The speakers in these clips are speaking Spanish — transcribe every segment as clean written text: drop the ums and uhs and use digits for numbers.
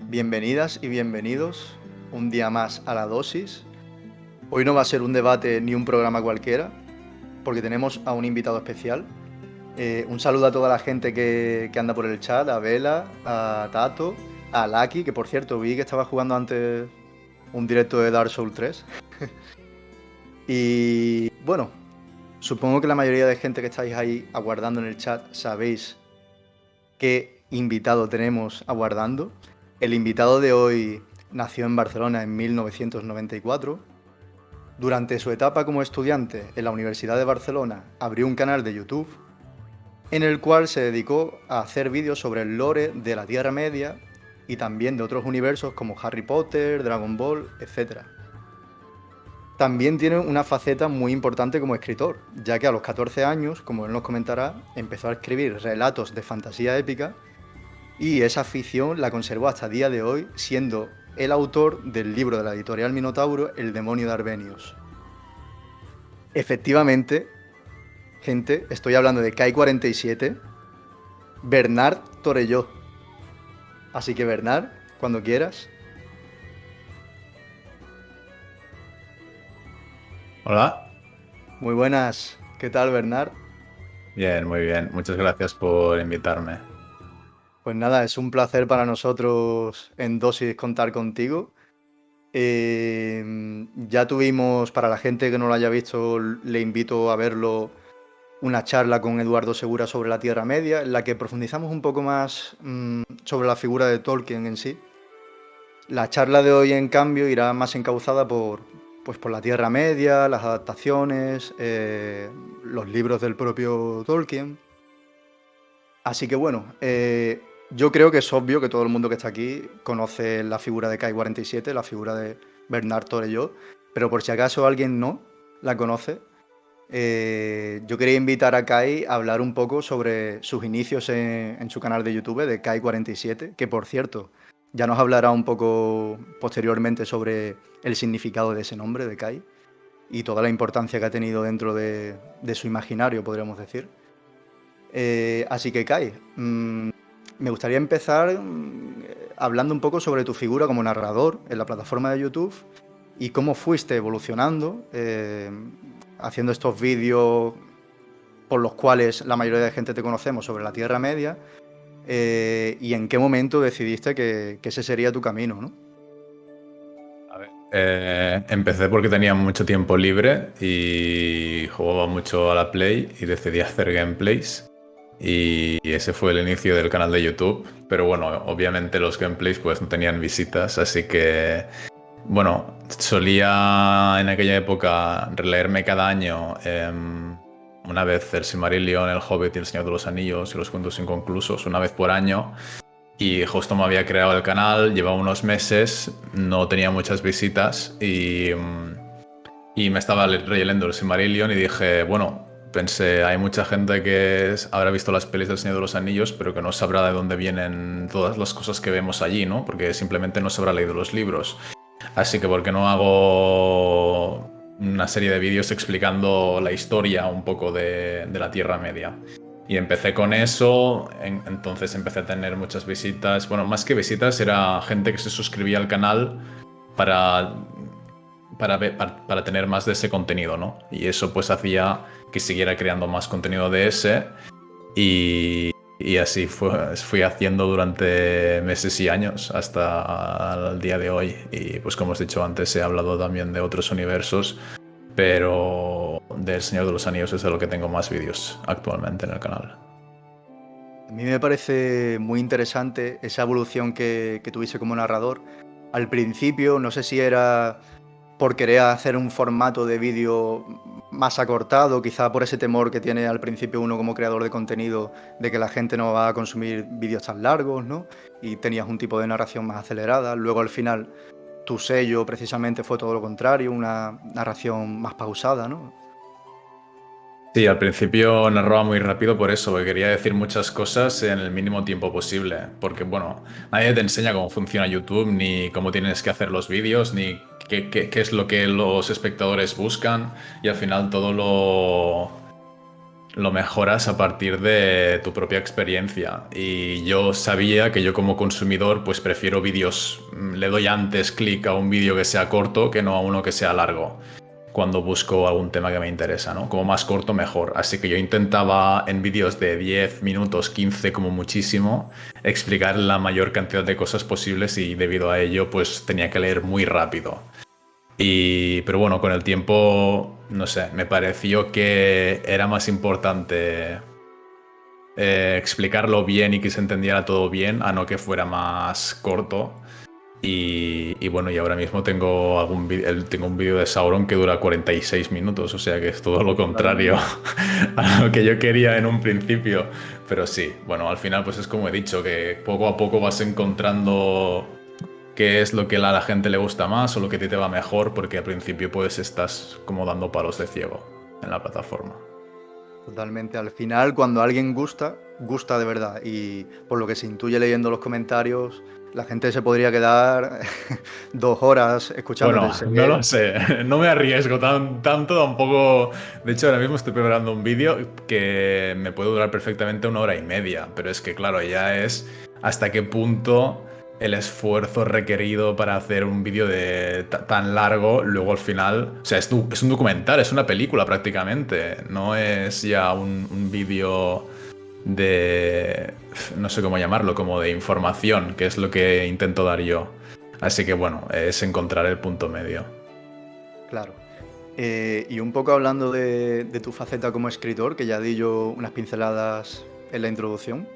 Bienvenidas y bienvenidos un día más a La Dosis. Hoy no va a ser un debate ni un programa cualquiera, porque tenemos a un invitado especial. Un saludo a toda la gente que anda por el chat, a Vela, a Tato, a Laki, que por cierto vi que estaba jugando antes un directo de Dark Souls 3. Y bueno, supongo que la mayoría de gente que estáis ahí aguardando en el chat sabéis qué invitado tenemos aguardando. El invitado de hoy nació en Barcelona en 1994. Durante su etapa como estudiante en la Universidad de Barcelona abrió un canal de YouTube en el cual se dedicó a hacer vídeos sobre el lore de la Tierra Media y también de otros universos como Harry Potter, Dragon Ball, etc. También tiene una faceta muy importante como escritor, ya que a los 14 años, como él nos comentará, empezó a escribir relatos de fantasía épica y esa afición la conservó hasta el día de hoy, siendo el autor del libro de la editorial Minotauro, El demonio de Arvenius. Efectivamente, gente, estoy hablando de Kai 47, Bernard Torelló. Así que Bernard, cuando quieras. Hola. Muy buenas, ¿qué tal Bernard? Bien, muy bien. Muchas gracias por invitarme. Pues nada, es un placer para nosotros en Dosis contar contigo. Ya tuvimos, para la gente que no lo haya visto, le invito a verlo, una charla con Eduardo Segura sobre la Tierra Media, en la que profundizamos un poco más sobre la figura de Tolkien en sí. La charla de hoy, en cambio, irá más encauzada por la Tierra Media, las adaptaciones, los libros del propio Tolkien. Así que bueno, yo creo que es obvio que todo el mundo que está aquí conoce la figura de Kai-47, la figura de Bernard Torelló, pero por si acaso alguien no la conoce, yo quería invitar a Kai a hablar un poco sobre sus inicios en su canal de YouTube de Kai47, que por cierto, ya nos hablará un poco posteriormente sobre el significado de ese nombre de Kai y toda la importancia que ha tenido dentro de su imaginario, podríamos decir. Así que Kai, me gustaría empezar hablando un poco sobre tu figura como narrador en la plataforma de YouTube y cómo fuiste evolucionando, haciendo estos vídeos por los cuales la mayoría de gente te conocemos sobre la Tierra Media, y en qué momento decidiste que ese sería tu camino, ¿no? A ver, empecé porque tenía mucho tiempo libre y jugaba mucho a la Play y decidí hacer gameplays. Y ese fue el inicio del canal de YouTube. Pero bueno, obviamente los gameplays pues no tenían visitas, así que bueno, solía en aquella época releerme cada año una vez el Silmarillion, el Hobbit y el Señor de los Anillos y los cuentos inconclusos, una vez por año. Y justo me había creado el canal, llevaba unos meses, no tenía muchas visitas y me estaba releyendo el Silmarillion y dije, bueno, pensé, hay mucha gente que habrá visto las pelis del Señor de los Anillos, pero que no sabrá de dónde vienen todas las cosas que vemos allí, ¿no? Porque simplemente no se habrá leído los libros. Así que, ¿por qué no hago una serie de vídeos explicando la historia un poco de la Tierra Media? Y empecé con eso, entonces empecé a tener muchas visitas. Bueno, más que visitas, era gente que se suscribía al canal para, para tener más de ese contenido, ¿no? Y eso pues hacía que siguiera creando más contenido de ese. Y así fui haciendo durante meses y años hasta el día de hoy. Y pues como os he dicho antes, he hablado también de otros universos, pero del Señor de los Anillos es de lo que tengo más vídeos actualmente en el canal. A mí me parece muy interesante esa evolución que tuviste como narrador. Al principio, no sé si era por querer hacer un formato de vídeo más acortado, quizá por ese temor que tiene al principio uno como creador de contenido de que la gente no va a consumir vídeos tan largos, ¿no? Y tenías un tipo de narración más acelerada. Luego al final tu sello precisamente fue todo lo contrario, una narración más pausada, ¿no? Sí, al principio narraba muy rápido por eso, porque quería decir muchas cosas en el mínimo tiempo posible. Porque, bueno, nadie te enseña cómo funciona YouTube, ni cómo tienes que hacer los vídeos, ni qué es lo que los espectadores buscan. Y al final todo lo mejoras a partir de tu propia experiencia. Y yo sabía que yo como consumidor pues prefiero vídeos, le doy antes clic a un vídeo que sea corto que no a uno que sea largo cuando busco algún tema que me interesa, ¿no? Como más corto, mejor. Así que yo intentaba en vídeos de 10 minutos, 15 como muchísimo, explicar la mayor cantidad de cosas posibles y debido a ello pues tenía que leer muy rápido. Pero bueno, con el tiempo, no sé, me pareció que era más importante explicarlo bien y que se entendiera todo bien, a no que fuera más corto. Y bueno, y ahora mismo tengo un vídeo de Sauron que dura 46 minutos, o sea que es todo lo contrario Totalmente. a lo que yo quería en un principio. Pero sí, bueno, al final pues es como he dicho, que poco a poco vas encontrando qué es lo que a la gente le gusta más o lo que a ti te va mejor, porque al principio pues estás como dando palos de ciego en la plataforma. Totalmente. Al final, cuando alguien gusta, gusta de verdad. Y por lo que se intuye leyendo los comentarios, la gente se podría quedar 2 horas escuchándote. Bueno, no lo sé, no me arriesgo tanto tampoco. De hecho, ahora mismo estoy preparando un vídeo que me puede durar perfectamente 1 hora y media, pero es que claro, ya es hasta qué punto el esfuerzo requerido para hacer un vídeo de tan largo, luego al final, o sea, es un documental, es una película prácticamente, no es ya un vídeo de, no sé cómo llamarlo, como de información, que es lo que intento dar yo. Así que bueno, es encontrar el punto medio. Claro. Y un poco hablando de tu faceta como escritor, que ya di yo unas pinceladas en la introducción,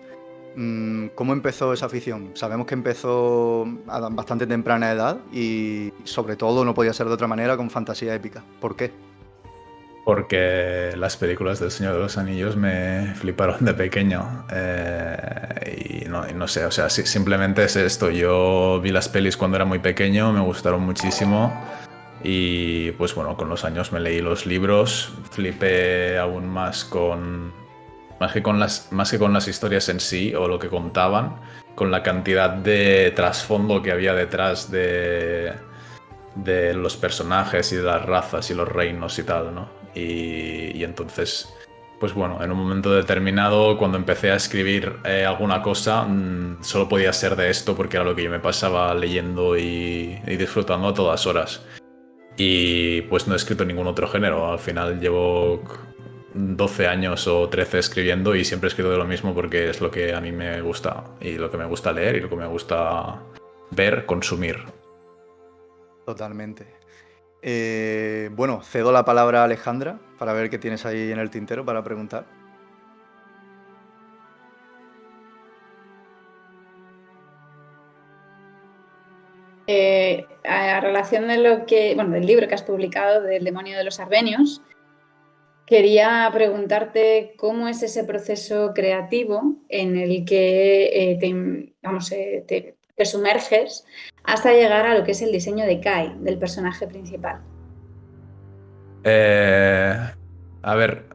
¿cómo empezó esa afición? Sabemos que empezó a bastante temprana edad y sobre todo no podía ser de otra manera con fantasía épica. ¿Por qué? Porque las películas del Señor de los Anillos me fliparon de pequeño. Y no sé, o sea, simplemente es esto. Yo vi las pelis cuando era muy pequeño, me gustaron muchísimo. Y pues bueno, con los años me leí los libros, flipé aún más más que con las historias en sí o lo que contaban, con la cantidad de trasfondo que había detrás de los personajes y de las razas y los reinos y tal, ¿no? Y entonces, pues bueno, en un momento determinado, cuando empecé a escribir alguna cosa, solo podía ser de esto porque era lo que yo me pasaba leyendo y disfrutando a todas horas. Y pues no he escrito ningún otro género. Al final llevo 12 años o 13 escribiendo y siempre he escrito de lo mismo porque es lo que a mí me gusta y lo que me gusta leer y lo que me gusta ver, consumir. Totalmente. Bueno, cedo la palabra a Alejandra para ver qué tienes ahí en el tintero para preguntar. A relación de lo que, bueno, del libro que has publicado, del demonio de los Arbenios, quería preguntarte cómo es ese proceso creativo en el que te sumerges hasta llegar a lo que es el diseño de Kai, del personaje principal. Eh, a ver,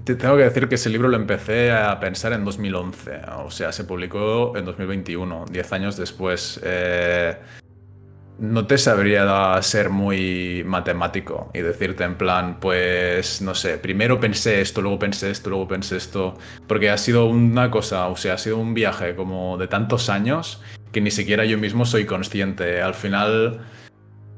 te tengo que decir que ese libro lo empecé a pensar en 2011, o sea, se publicó en 2021, 10 años después. No te sabría ser muy matemático y decirte en plan, pues, no sé, primero pensé esto, luego pensé esto, luego pensé esto, porque ha sido una cosa, o sea, ha sido un viaje como de tantos años que ni siquiera yo mismo soy consciente. Al final,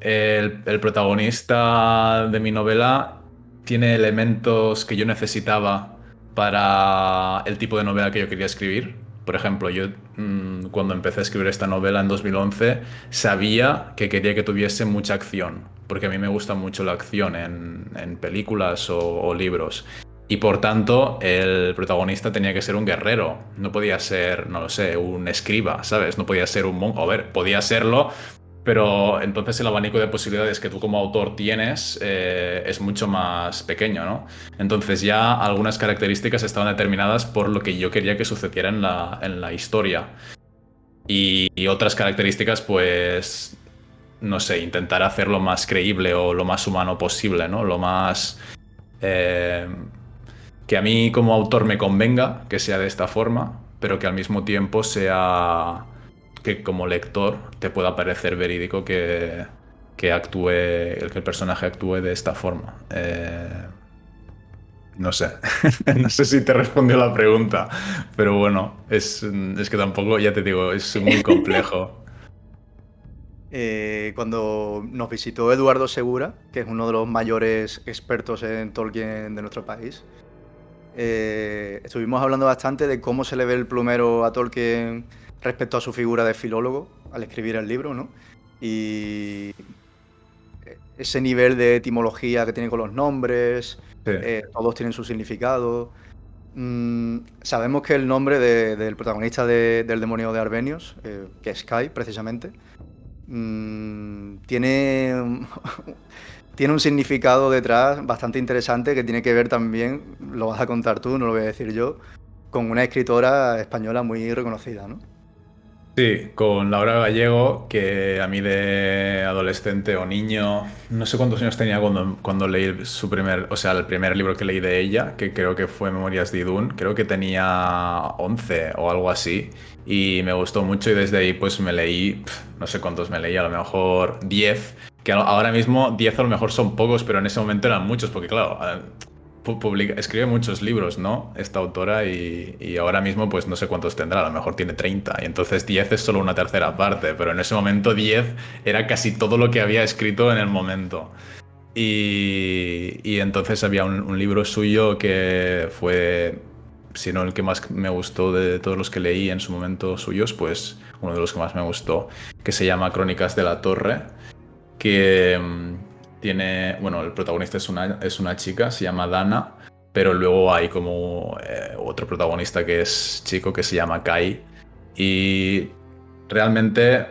el protagonista de mi novela tiene elementos que yo necesitaba para el tipo de novela que yo quería escribir. Por ejemplo, yo cuando empecé a escribir esta novela en 2011 sabía que quería que tuviese mucha acción, porque a mí me gusta mucho la acción en películas o libros. Y por tanto, el protagonista tenía que ser un guerrero, no podía ser, no lo sé, un escriba, ¿sabes? No podía ser un monje. A ver, podía serlo, pero entonces el abanico de posibilidades que tú como autor tienes es mucho más pequeño, ¿no? Entonces ya algunas características estaban determinadas por lo que yo quería que sucediera en la historia. Y otras características, pues, no sé, intentar hacerlo más creíble o lo más humano posible, ¿no? Lo más... eh, que a mí como autor me convenga que sea de esta forma, pero que al mismo tiempo sea que como lector te pueda parecer verídico que el personaje actúe de esta forma. No sé. No sé si te respondió la pregunta, pero bueno, es que tampoco, ya te digo, es muy complejo. Cuando nos visitó Eduardo Segura, que es uno de los mayores expertos en Tolkien de nuestro país, estuvimos hablando bastante de cómo se le ve el plumero a Tolkien respecto a su figura de filólogo al escribir el libro, ¿no? Y ese nivel de etimología que tiene con los nombres, Sí, todos tienen su significado. Sabemos que el nombre del protagonista del demonio de Arbenios, que es Kai, precisamente, tiene, tiene un significado detrás bastante interesante que tiene que ver también, lo vas a contar tú, no lo voy a decir yo, con una escritora española muy reconocida, ¿no? sí, con Laura Gallego, que a mí de adolescente o niño, no sé cuántos años tenía cuando leí su primer, o sea, el primer libro que leí de ella, que creo que fue Memorias de Idún, creo que tenía 11 o algo así, y me gustó mucho y desde ahí pues me leí, no sé cuántos me leí, a lo mejor 10, que ahora mismo 10 a lo mejor son pocos, pero en ese momento eran muchos, porque claro, escribe muchos libros, ¿no? Esta autora y ahora mismo pues no sé cuántos tendrá, a lo mejor tiene 30 y entonces 10 es solo una tercera parte, pero en ese momento 10 era casi todo lo que había escrito en el momento. Y entonces había un libro suyo que fue, si no el que más me gustó de todos los que leí en su momento suyos, pues uno de los que más me gustó, que se llama Crónicas de la Torre, que tiene, bueno, el protagonista es una chica, se llama Dana, pero luego hay como otro protagonista que es chico que se llama Kai y realmente,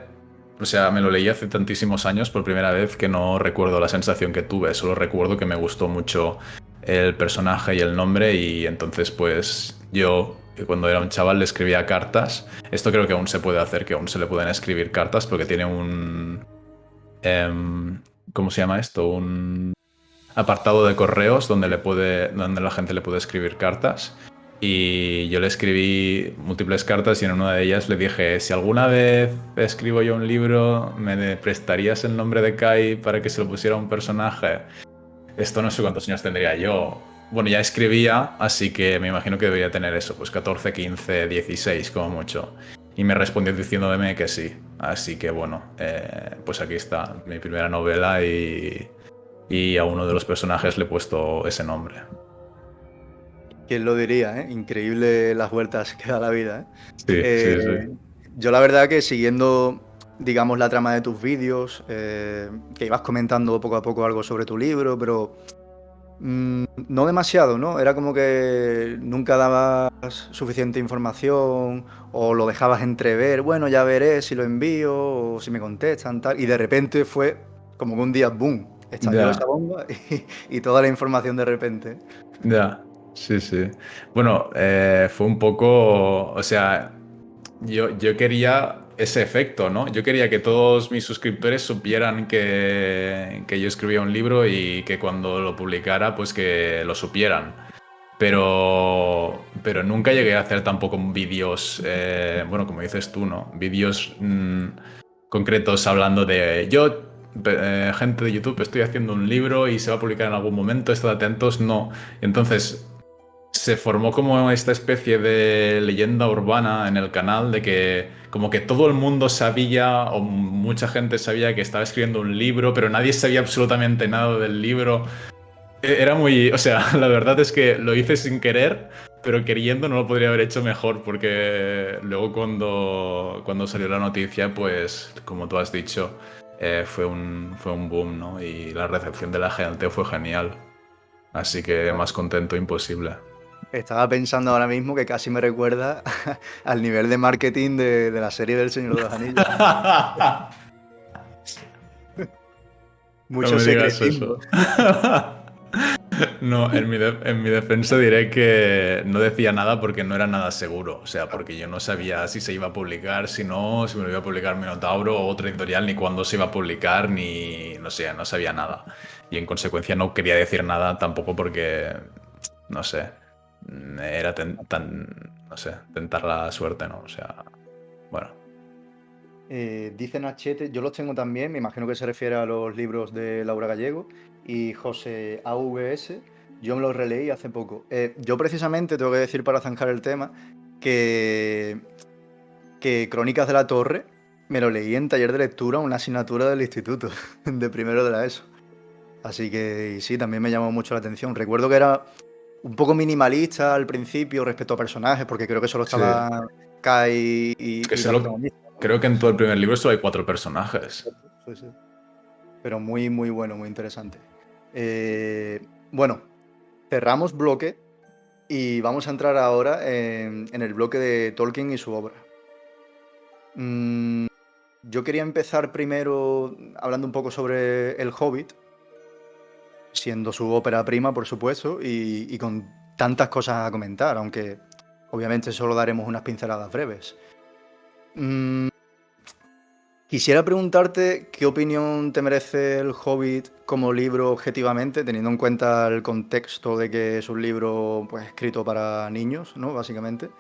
o sea, me lo leí hace tantísimos años por primera vez que no recuerdo la sensación que tuve, solo recuerdo que me gustó mucho el personaje y el nombre y entonces pues yo que cuando era un chaval le escribía cartas. Esto creo que aún se puede hacer, que aún se le pueden escribir cartas porque tiene un ¿cómo se llama esto? Un apartado de correos donde la gente le puede escribir cartas. Y yo le escribí múltiples cartas y en una de ellas le dije, si alguna vez escribo yo un libro, ¿me prestarías el nombre de Kai para que se lo pusiera a un personaje? Esto no sé cuántos años tendría yo. Bueno, ya escribía, así que me imagino que debería tener eso, pues 14, 15, 16 como mucho. Y me respondió diciéndome que sí. Así que bueno, pues aquí está mi primera novela y a uno de los personajes le he puesto ese nombre. ¿Quién lo diría, eh? Increíble las vueltas que da la vida, Sí, ¿eh? sí, sí. Yo la verdad que siguiendo, digamos, la trama de tus vídeos, que ibas comentando poco a poco algo sobre tu libro, pero no demasiado, ¿no? Era como que nunca dabas suficiente información o lo dejabas entrever, bueno, ya veré si lo envío o si me contestan, tal, y de repente fue como que un día, ¡boom!, estalló esa Ya. bomba y toda la información de repente. Ya, sí, sí. Bueno, fue un poco, o sea, yo quería ese efecto, ¿no? Yo quería que todos mis suscriptores supieran que yo escribía un libro y que cuando lo publicara, pues que lo supieran. Pero nunca llegué a hacer tampoco vídeos, bueno, como dices tú, ¿no? Vídeos concretos hablando de yo, gente de YouTube, estoy haciendo un libro y se va a publicar en algún momento, estad atentos, no. Entonces se formó como esta especie de leyenda urbana en el canal de que como que todo el mundo sabía o mucha gente sabía que estaba escribiendo un libro, pero nadie sabía absolutamente nada del libro. Era muy, o sea, la verdad es que lo hice sin querer, pero queriendo no lo podría haber hecho mejor, porque luego cuando salió la noticia, pues, como tú has dicho, fue un boom, ¿no? Y la recepción de la gente fue genial. Así que más contento imposible. Estaba pensando ahora mismo que casi me recuerda al nivel de marketing de la serie del Señor de los Anillos. No Mucho me digas secretismo. eso. No, en mi defensa diré que no decía nada porque no era nada seguro. O sea, porque yo no sabía si se iba a publicar, si no, si me lo iba a publicar Minotauro o otra editorial, ni cuándo se iba a publicar, ni no sé, no sabía nada. Y en consecuencia no quería decir nada tampoco porque, no sé, era no sé, tentar la suerte, ¿no? O sea, bueno. Dice Nachete, yo los tengo también, me imagino que se refiere a los libros de Laura Gallego y José AVS. Yo me lo releí hace poco. Yo precisamente tengo que decir para zanjar el tema que, que Crónicas de la Torre me lo leí en taller de lectura, una asignatura del instituto, de primero de la ESO. Así que y sí, también me llamó mucho la atención. Recuerdo que era un poco minimalista al principio respecto a personajes, porque creo que solo Sí. estaba Kai Es que y la solo protagonista. creo que en todo el primer libro solo hay 4 personajes. Sí, sí. Pero muy, muy bueno, muy interesante. Bueno, cerramos bloque y vamos a entrar ahora en el bloque de Tolkien y su obra. Mm, yo quería empezar primero hablando un poco sobre El Hobbit, siendo su ópera prima, por supuesto, y con tantas cosas a comentar, aunque obviamente solo daremos unas pinceladas breves. Mm, Quisiera preguntarte qué opinión te merece El Hobbit como libro objetivamente, teniendo en cuenta el contexto de que es un libro pues, escrito para niños, ¿no? Básicamente.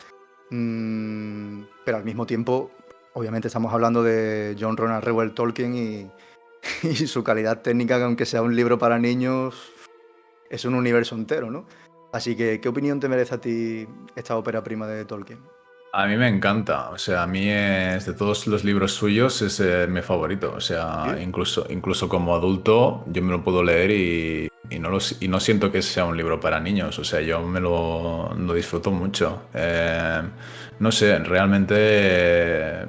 Pero al mismo tiempo, obviamente estamos hablando de John Ronald Reuel Tolkien y su calidad técnica, que aunque sea un libro para niños, es un universo entero, ¿no? Así que, ¿qué opinión te merece a ti esta ópera prima de Tolkien? A mí me encanta, o sea, a mí es de todos los libros suyos es mi favorito, o sea, ¿Sí? incluso como adulto yo me lo puedo leer y no siento que sea un libro para niños, o sea, yo lo disfruto mucho. No sé, realmente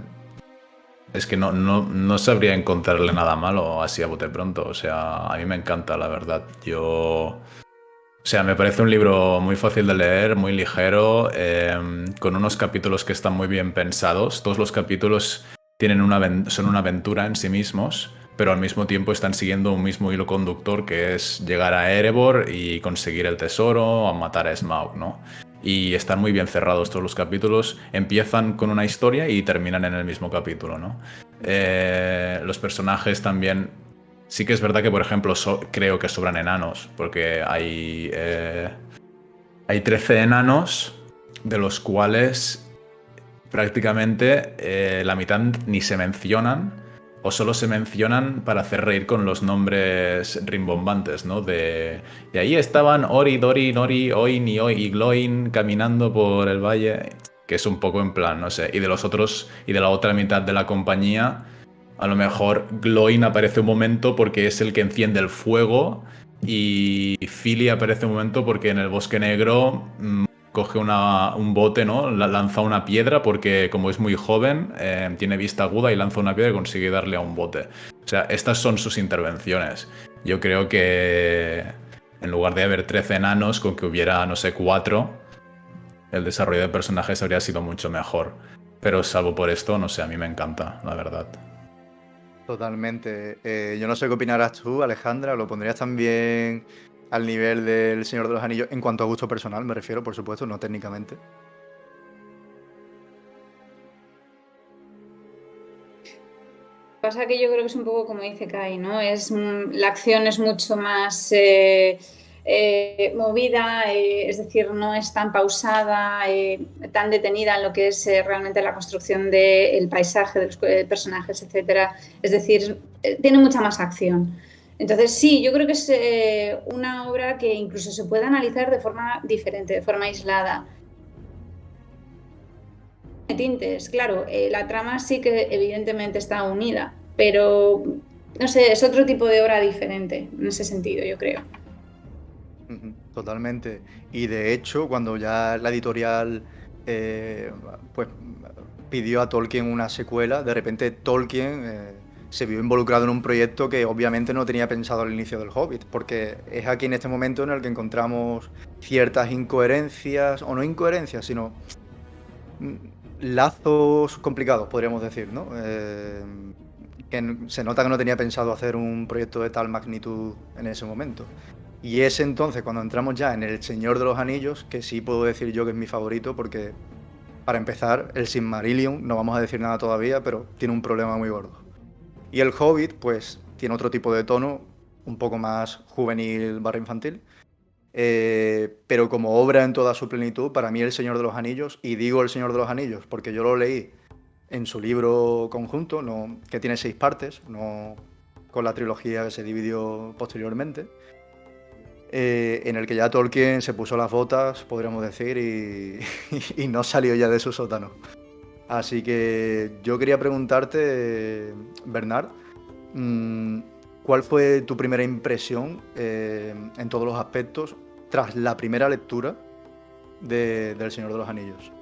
es que no sabría encontrarle nada malo así a bote pronto, o sea, a mí me encanta, la verdad. O sea, me parece un libro muy fácil de leer, muy ligero, con unos capítulos que están muy bien pensados. Todos los capítulos son una aventura en sí mismos, pero al mismo tiempo están siguiendo un mismo hilo conductor que es llegar a Erebor y conseguir el tesoro, a matar a Smaug, ¿no? Y están muy bien cerrados todos los capítulos. Empiezan con una historia y terminan en el mismo capítulo, ¿no? Los personajes también. Sí que es verdad que, por ejemplo, creo que sobran enanos, porque hay 13 enanos, de los cuales prácticamente la mitad ni se mencionan, o solo se mencionan para hacer reír con los nombres rimbombantes, ¿no? Y ahí estaban Ori, Dori, Nori, Oin y Oi y Gloin caminando por el valle, que es un poco en plan, no sé. Y de los otros, y de la otra mitad de la compañía, a lo mejor Gloin aparece un momento porque es el que enciende el fuego y Philly aparece un momento porque en el Bosque Negro coge un bote, ¿no? Lanza una piedra porque como es muy joven, tiene vista aguda y lanza una piedra y consigue darle a un bote. O sea, estas son sus intervenciones. Yo creo que en lugar de haber 13 enanos, con que hubiera, no sé, 4, el desarrollo de personajes habría sido mucho mejor. Pero salvo por esto, no sé, a mí me encanta, la verdad. Totalmente. Yo no sé qué opinarás tú, Alejandra. ¿Lo pondrías también al nivel del Señor de los Anillos en cuanto a gusto personal, me refiero, por supuesto, no técnicamente? Pasa que yo creo que es un poco como dice Kai, ¿no? La acción es mucho más movida, es decir, no es tan pausada, tan detenida en lo que es realmente la construcción del paisaje, de los personajes, etcétera. Es decir, tiene mucha más acción. Entonces, sí, yo creo que es una obra que incluso se puede analizar de forma diferente, de forma aislada. Tintes, claro, la trama sí que evidentemente está unida, pero no sé, es otro tipo de obra diferente en ese sentido, yo creo. Ujú, totalmente. Y de hecho, cuando ya la editorial eh, pues pidió a Tolkien una secuela, de repente Tolkien se vio involucrado en un proyecto que obviamente no tenía pensado al inicio del Hobbit, porque es aquí en este momento en el que encontramos ciertas incoherencias, o no incoherencias, sino mm, lazos complicados, podríamos decir, ¿no? Se nota que no tenía pensado hacer un proyecto de tal magnitud en ese momento. Y es entonces cuando entramos ya en El Señor de los Anillos, que sí puedo decir yo que es mi favorito, porque para empezar, el Silmarillion, no vamos a decir nada todavía, pero tiene un problema muy gordo. Y el Hobbit, pues, tiene otro tipo de tono, un poco más juvenil barra infantil. Pero como obra en toda su plenitud, para mí El Señor de los Anillos, y digo El Señor de los Anillos porque yo lo leí en su libro conjunto, no, que tiene 6 partes, no con la trilogía que se dividió posteriormente. en el que ya Tolkien se puso las botas, podríamos decir, y no salió ya de su sótano. Así que yo quería preguntarte, Bernard, ¿cuál fue tu primera impresión en todos los aspectos tras la primera lectura del Señor de los Anillos?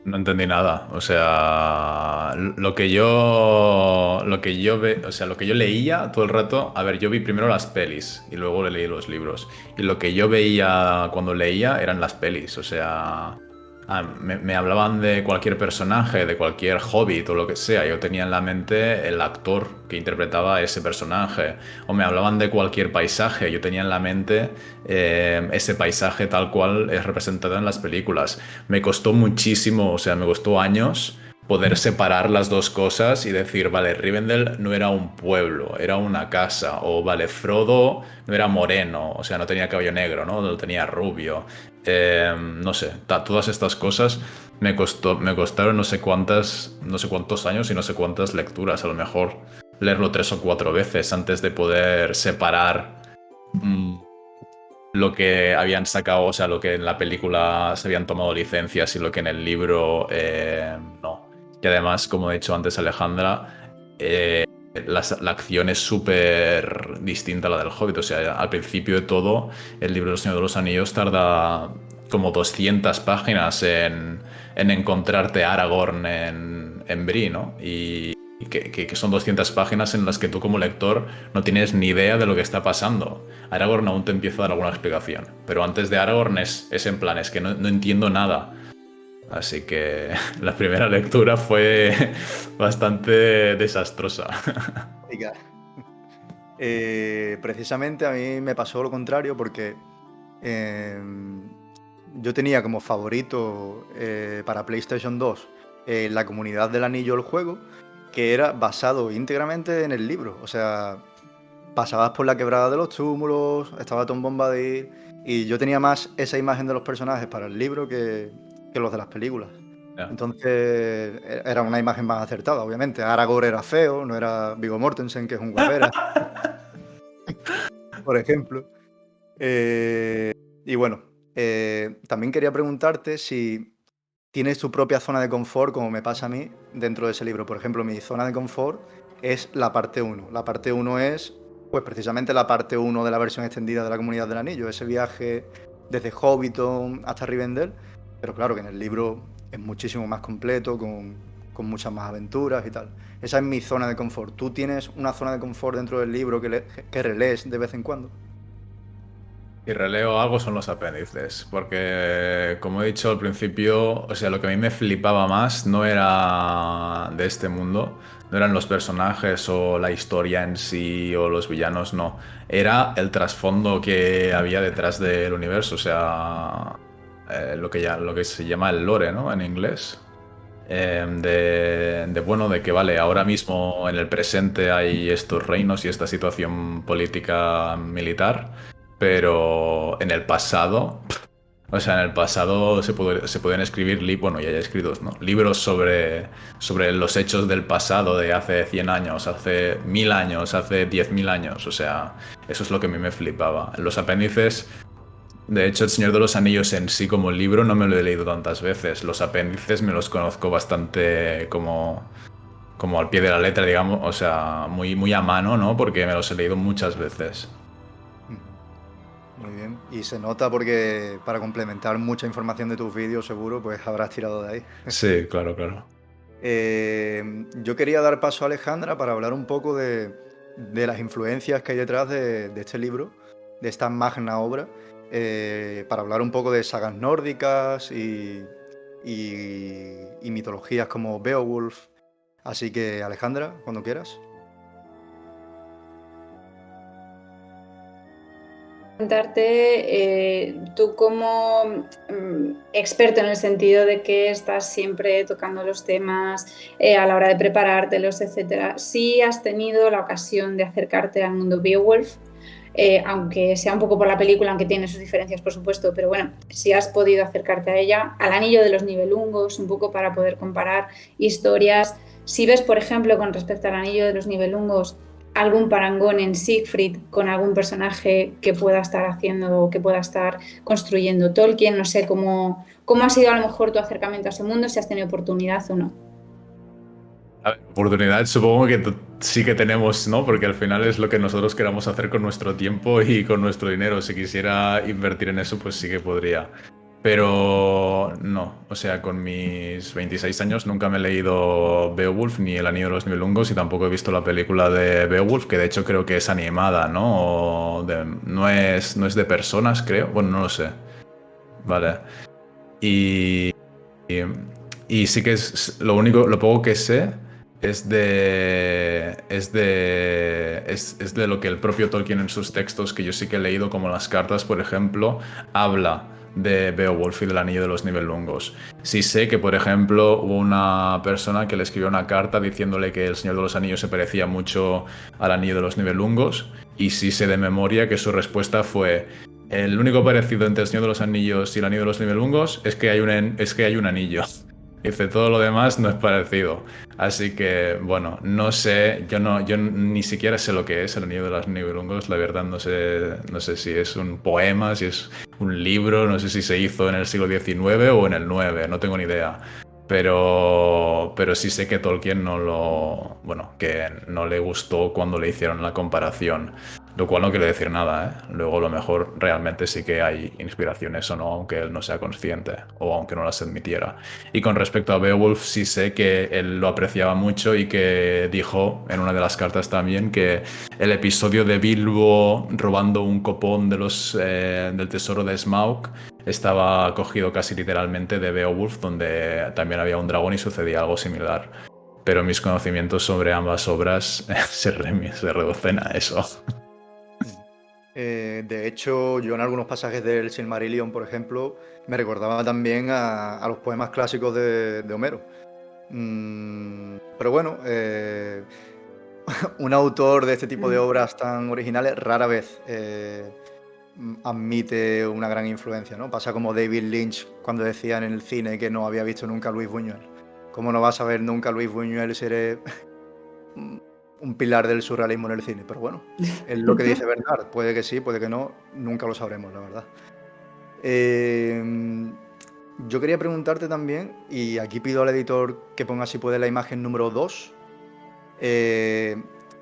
No entendí nada. O sea, lo que yo o sea, lo que yo leía todo el rato, a ver, yo vi primero las pelis y luego leí los libros. Y lo que yo veía cuando leía eran las pelis. O sea, me hablaban de cualquier personaje, de cualquier hobbit o lo que sea. Yo tenía en la mente el actor que interpretaba a ese personaje. O me hablaban de cualquier paisaje. Yo tenía en la mente ese paisaje tal cual es representado en las películas. Me costó muchísimo, o sea, me costó años poder separar las dos cosas y decir, vale, Rivendell no era un pueblo, era una casa, o vale, Frodo no era moreno, o sea, no tenía cabello negro, ¿no? Lo tenía rubio. No sé, todas estas cosas me costaron no sé cuántos años y no sé cuántas lecturas, a lo mejor leerlo 3 o 4 veces antes de poder separar lo que habían sacado, o sea, lo que en la película se habían tomado licencias y lo que en el libro no. Y además, como ha dicho antes Alejandra, la acción es súper distinta a la del Hobbit. O sea, al principio de todo, el libro del Señor de los Anillos tarda como 200 páginas en encontrarte a Aragorn en Bree, ¿no? Y que son 200 páginas en las que tú como lector no tienes ni idea de lo que está pasando. Aragorn aún te empieza a dar alguna explicación, pero antes de Aragorn es en plan, es que no entiendo nada. Así que la primera lectura fue bastante desastrosa. Oiga, precisamente a mí me pasó lo contrario porque yo tenía como favorito para PlayStation 2 La Comunidad del Anillo, el juego, que era basado íntegramente en el libro. O sea, pasabas por la quebrada de los túmulos, estaba Tom Bombadil, y yo tenía más esa imagen de los personajes para el libro que los de las películas. Ya. Entonces era una imagen más acertada, obviamente. Aragorn era feo, no era Viggo Mortensen, que es un guapera, por ejemplo. Y bueno, también quería preguntarte si tienes tu propia zona de confort, como me pasa a mí, dentro de ese libro. Por ejemplo, mi zona de confort es la parte 1. La parte 1 es, pues precisamente la parte 1 de la versión extendida de la Comunidad del Anillo, ese viaje desde Hobbiton hasta Rivendell, pero claro que en el libro es muchísimo más completo, con muchas más aventuras y tal. Esa es mi zona de confort. ¿Tú tienes una zona de confort dentro del libro que relees de vez en cuando? Y releo algo son los apéndices, porque como he dicho al principio, o sea, lo que a mí me flipaba más no era de este mundo, no eran los personajes o la historia en sí o los villanos, no, era el trasfondo que había detrás del universo, o sea, lo que se llama el lore, ¿no? En inglés. Bueno, de que vale, ahora mismo en el presente hay estos reinos y esta situación política militar, pero en el pasado, o sea, en el pasado se pueden escribir, bueno, ya hay escritos, ¿no? Libros sobre los hechos del pasado de hace 100 años, hace 1000 años, hace 10.000 años, o sea, eso es lo que a mí me flipaba. Los apéndices. De hecho, El Señor de los Anillos en sí como libro no me lo he leído tantas veces. Los apéndices me los conozco bastante como al pie de la letra, digamos, o sea, muy, muy a mano, ¿no? Porque me los he leído muchas veces. Muy bien. Y se nota porque para complementar mucha información de tus vídeos, seguro, pues habrás tirado de ahí. Sí, claro, claro. Yo quería dar paso a Alejandra para hablar un poco de las influencias que hay detrás de este libro, de esta magna obra, para hablar un poco de sagas nórdicas y mitologías como Beowulf. Así que, Alejandra, cuando quieras. Preguntarte, tú como experto en el sentido de que estás siempre tocando los temas a la hora de preparártelos, etcétera, ¿sí has tenido la ocasión de acercarte al mundo Beowulf? Aunque sea un poco por la película, aunque tiene sus diferencias, por supuesto, pero bueno, si has podido acercarte a ella, al Anillo de los Nibelungos, un poco para poder comparar historias. Si ves, por ejemplo, con respecto al Anillo de los Nibelungos, algún parangón en Siegfried con algún personaje que pueda estar haciendo o que pueda estar construyendo Tolkien. No sé cómo ha sido a lo mejor tu acercamiento a ese mundo, si has tenido oportunidad o no. A ver, oportunidad supongo que sí que tenemos, ¿no? Porque al final es lo que nosotros queramos hacer con nuestro tiempo y con nuestro dinero. Si quisiera invertir en eso, pues sí que podría. Pero no, o sea, con mis 26 años nunca me he leído Beowulf ni El Anillo de los Nibelungos y tampoco he visto la película de Beowulf, que de hecho creo que es animada, ¿no? No es de personas, creo. Bueno, no lo sé. Vale. Y, y, y sí que es lo poco que sé es de lo que el propio Tolkien en sus textos, que yo sí que he leído, como las cartas, por ejemplo, habla de Beowulf y del Anillo de los Nibelungos. Sí sé que, por ejemplo, hubo una persona que le escribió una carta diciéndole que el Señor de los Anillos se parecía mucho al Anillo de los Nibelungos, y sí sé de memoria que su respuesta fue: el único parecido entre el Señor de los Anillos y el Anillo de los Nibelungos es que hay un anillo. Dice, todo lo demás no es parecido. Así que, bueno, no sé, yo ni siquiera sé lo que es el Anillo de los Nibelungos, la verdad no sé si es un poema, si es un libro, no sé si se hizo en el siglo XIX o en el IX, no tengo ni idea. Pero sí sé que Tolkien bueno, que no le gustó cuando le hicieron la comparación. Lo cual no quiere decir nada, ¿eh? Luego a lo mejor realmente sí que hay inspiraciones o no, aunque él no sea consciente o aunque no las admitiera. Y con respecto a Beowulf, sí sé que él lo apreciaba mucho y que dijo en una de las cartas también que el episodio de Bilbo robando un copón del tesoro de Smaug estaba cogido casi literalmente de Beowulf, donde también había un dragón y sucedía algo similar. Pero mis conocimientos sobre ambas obras se reducen a eso. De hecho, yo en algunos pasajes del Silmarillion, por ejemplo, me recordaba también a los poemas clásicos de Homero. Pero bueno, un autor de este tipo de obras tan originales rara vez admite una gran influencia, ¿no? Pasa como David Lynch cuando decía en el cine que no había visto nunca a Luis Buñuel. ¿Cómo no vas a ver nunca a Luis Buñuel si eres un pilar del surrealismo en el cine? Pero bueno, es lo que dice Bernard. Puede que sí, puede que no, nunca lo sabremos, la verdad. Yo quería preguntarte también, y aquí pido al editor que ponga si puede la imagen número 2.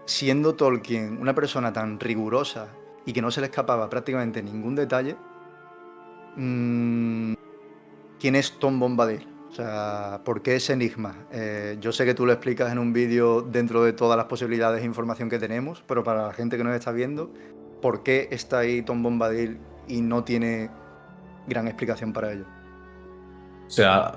Siendo Tolkien una persona tan rigurosa y que no se le escapaba prácticamente ningún detalle, ¿quién es Tom Bombadil? O sea, ¿por qué ese enigma? Yo sé que tú lo explicas en un vídeo dentro de todas las posibilidades e información que tenemos, pero para la gente que nos está viendo, ¿por qué está ahí Tom Bombadil y no tiene gran explicación para ello? O sea,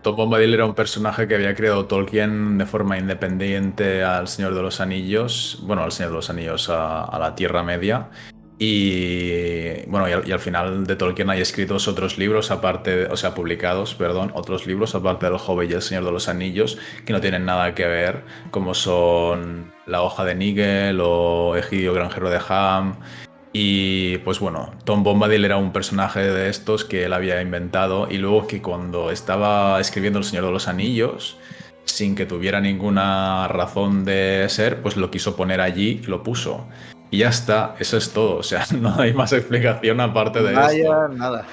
Tom Bombadil era un personaje que había creado Tolkien de forma independiente al Señor de los Anillos, bueno, al Señor de los Anillos, a la Tierra Media. Y bueno, y al final de Tolkien hay escritos otros libros aparte, o sea, publicados, perdón, otros libros aparte del Hobbit y el Señor de los Anillos que no tienen nada que ver, como son La hoja de Nigel o Egidio Granjero de Ham. Y pues bueno, Tom Bombadil era un personaje de estos que él había inventado y luego que cuando estaba escribiendo El Señor de los Anillos, sin que tuviera ninguna razón de ser, pues lo quiso poner allí y lo puso. Y ya está, eso es todo, o sea, no hay más explicación aparte de esto. Vaya, nada.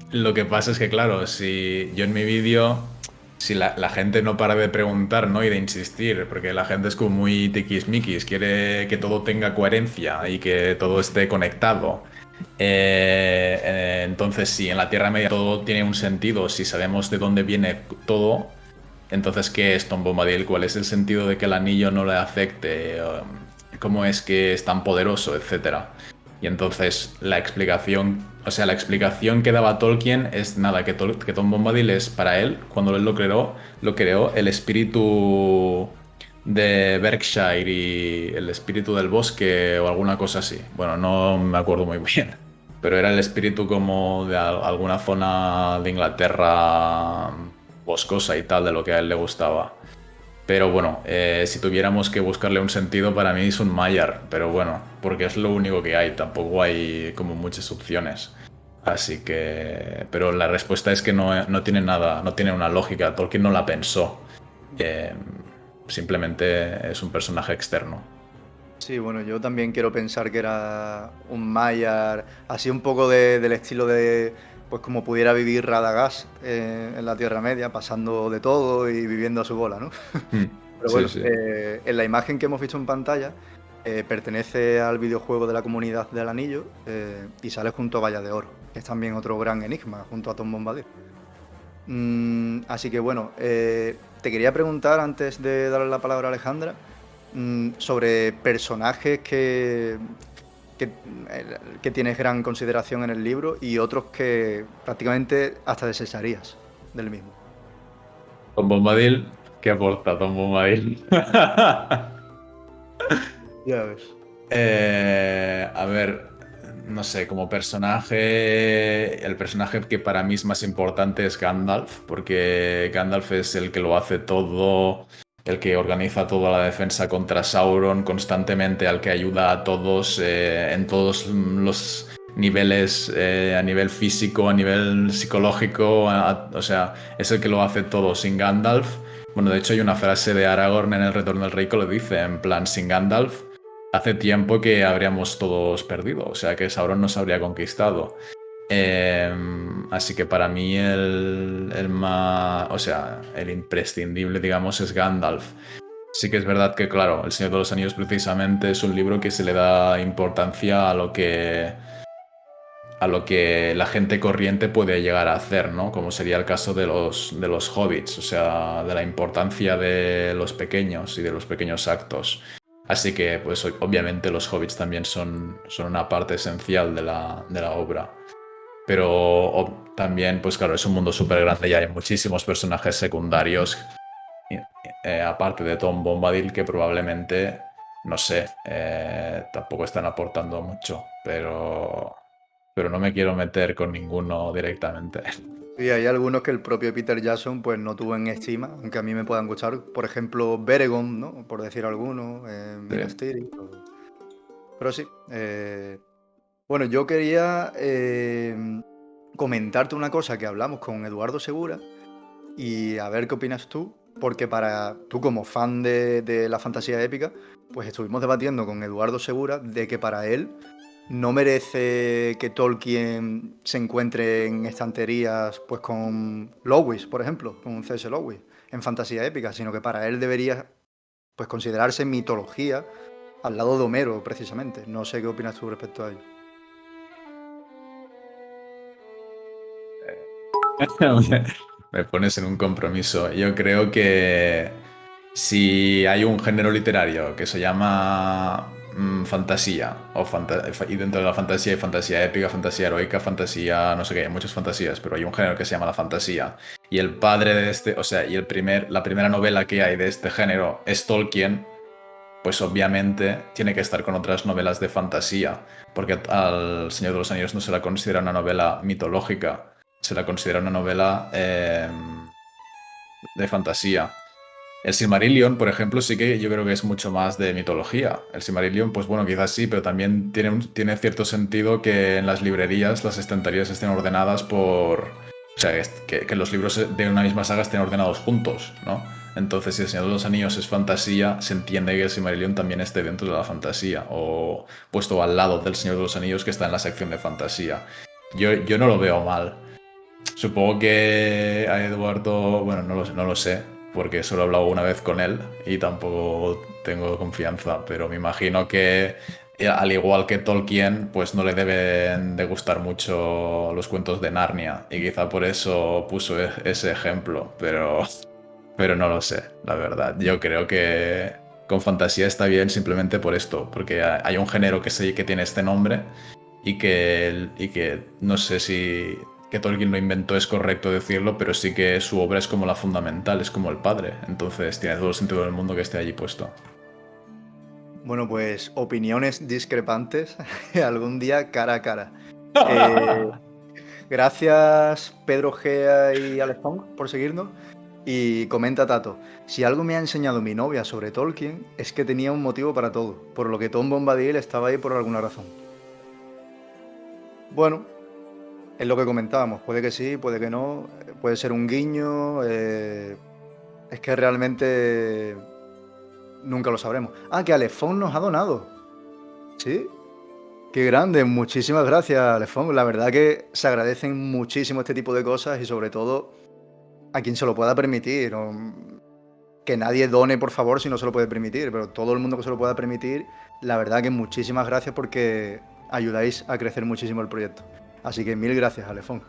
Lo que pasa es que, claro, si yo en mi vídeo, si la gente no para de preguntar, ¿no? Y de insistir, porque la gente es como muy tiquismiquis, quiere que todo tenga coherencia y que todo esté conectado. Entonces, si en la Tierra Media todo tiene un sentido, si sabemos de dónde viene todo, entonces, ¿qué es Tom Bombadil? ¿Cuál es el sentido de que el anillo no le afecte? ¿Cómo es que es tan poderoso? Etcétera. Y entonces la explicación, o sea, la explicación que daba Tolkien es nada, que Tom Bombadil es para él, cuando él lo creó el espíritu de Berkshire y el espíritu del bosque o alguna cosa así. Bueno, no me acuerdo muy bien, pero era el espíritu como de alguna zona de Inglaterra boscosa y tal, de lo que a él le gustaba. Pero bueno, si tuviéramos que buscarle un sentido, para mí es un Maiar. Pero bueno, porque es lo único que hay. Tampoco hay como muchas opciones. Así que... Pero la respuesta es que no tiene nada, no tiene una lógica. Tolkien no la pensó. simplemente es un personaje externo. Sí, bueno, yo también quiero pensar que era un Maiar, así un poco del estilo de, pues como pudiera vivir Radagast en la Tierra Media, pasando de todo y viviendo a su bola, ¿no? Pero Sí, bueno, sí. en la imagen que hemos visto en pantalla, pertenece al videojuego de la Comunidad del Anillo y sale junto a Valla de Oro, que es también otro gran enigma, junto a Tom Bombadil. Así que bueno, te quería preguntar antes de darle la palabra a Alejandra sobre personajes que tienes gran consideración en el libro y otros que prácticamente hasta desecharías del mismo. Tom Bombadil, ¿qué aporta Tom Bombadil? Ya ves. A ver, no sé, como personaje, el personaje que para mí es más importante es Gandalf, porque Gandalf es el que lo hace todo, el que organiza toda la defensa contra Sauron constantemente, al que ayuda a todos en todos los niveles, a nivel físico, a nivel psicológico, o sea, es el que lo hace todo. Sin Gandalf, bueno, de hecho hay una frase de Aragorn en El Retorno del Rey que lo dice, en plan, sin Gandalf hace tiempo que habríamos todos perdido, o sea que Sauron nos habría conquistado. Así que para mí el más, o sea, el imprescindible, digamos, es Gandalf. Sí que es verdad que, claro, El Señor de los Anillos precisamente es un libro que se le da importancia a lo que la gente corriente puede llegar a hacer, ¿no? Como sería el caso de los hobbits, o sea, de la importancia de los pequeños y de los pequeños actos. Así que, pues obviamente los hobbits también son una parte esencial de la obra. Pero también, pues claro, es un mundo súper grande y hay muchísimos personajes secundarios, aparte de Tom Bombadil, que probablemente, no sé, tampoco están aportando mucho, pero no me quiero meter con ninguno directamente. Y hay algunos que el propio Peter Jackson pues no tuvo en estima, aunque a mí me puedan gustar. Por ejemplo, Beregond, ¿no? Por decir alguno, Minas Sí. Tirith. Pero sí. Bueno, yo quería comentarte una cosa que hablamos con Eduardo Segura y a ver qué opinas tú, porque para tú como fan de la fantasía épica, pues estuvimos debatiendo con Eduardo Segura de que para él no merece que Tolkien se encuentre en estanterías pues con Lewis, por ejemplo, con C.S. Lewis, en fantasía épica, sino que para él debería pues considerarse mitología al lado de Homero, precisamente. No sé qué opinas tú respecto a ello. Me pones en un compromiso. Yo creo que si hay un género literario que se llama fantasía, y dentro de la fantasía hay fantasía épica, fantasía heroica, fantasía, no sé qué, hay muchas fantasías, pero hay un género que se llama la fantasía. Y el padre de este, o sea, la primera novela que hay de este género es Tolkien, pues obviamente tiene que estar con otras novelas de fantasía, porque al Señor de los Anillos no se la considera una novela mitológica, se la considera una novela de fantasía. El Silmarillion, por ejemplo, sí que yo creo que es mucho más de mitología. El Silmarillion, pues bueno, quizás sí, pero también tiene cierto sentido que en las librerías las estanterías estén ordenadas por... O sea, que los libros de una misma saga estén ordenados juntos, ¿no? Entonces, si el Señor de los Anillos es fantasía, se entiende que el Silmarillion también esté dentro de la fantasía, o puesto al lado del Señor de los Anillos que está en la sección de fantasía. Yo no lo veo mal. Supongo que a Eduardo, bueno, no lo sé, porque solo he hablado una vez con él y tampoco tengo confianza, pero me imagino que al igual que Tolkien, pues no le deben de gustar mucho los cuentos de Narnia y quizá por eso puso ese ejemplo, pero no lo sé, la verdad. Yo creo que con fantasía está bien simplemente por esto, porque hay un género que tiene este nombre y que no sé si que Tolkien lo inventó es correcto decirlo, pero sí que su obra es como la fundamental, es como el padre. Entonces tiene todo el sentido del mundo que esté allí puesto. Bueno, pues opiniones discrepantes, algún día cara a cara. Eh, Gracias Pedro Gea y Alex Pong por seguirnos. Y comenta Tato, si algo me ha enseñado mi novia sobre Tolkien es que tenía un motivo para todo, por lo que Tom Bombadil estaba ahí por alguna razón. Bueno, es lo que comentábamos, puede que sí, puede que no, puede ser un guiño, es que realmente nunca lo sabremos. Ah, que Alefón nos ha donado. ¿Sí? Qué grande, muchísimas gracias, Alefón. La verdad que se agradecen muchísimo este tipo de cosas y sobre todo a quien se lo pueda permitir. Que nadie done, por favor, si no se lo puede permitir, pero todo el mundo que se lo pueda permitir, la verdad que muchísimas gracias porque ayudáis a crecer muchísimo el proyecto. Así que mil gracias, Alefón.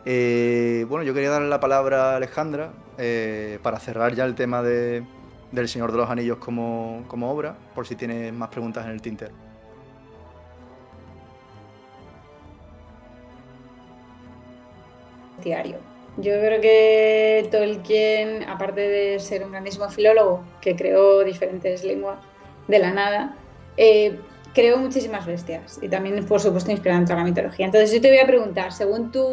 Bueno, yo quería darle la palabra a Alejandra para cerrar ya el tema del Señor de los Anillos como obra, por si tienes más preguntas en el tintero. Diario. Yo creo que Tolkien, aparte de ser un grandísimo filólogo que creó diferentes lenguas de la nada, creó muchísimas bestias y también, por supuesto, inspirado en toda la mitología. Entonces yo te voy a preguntar, según tu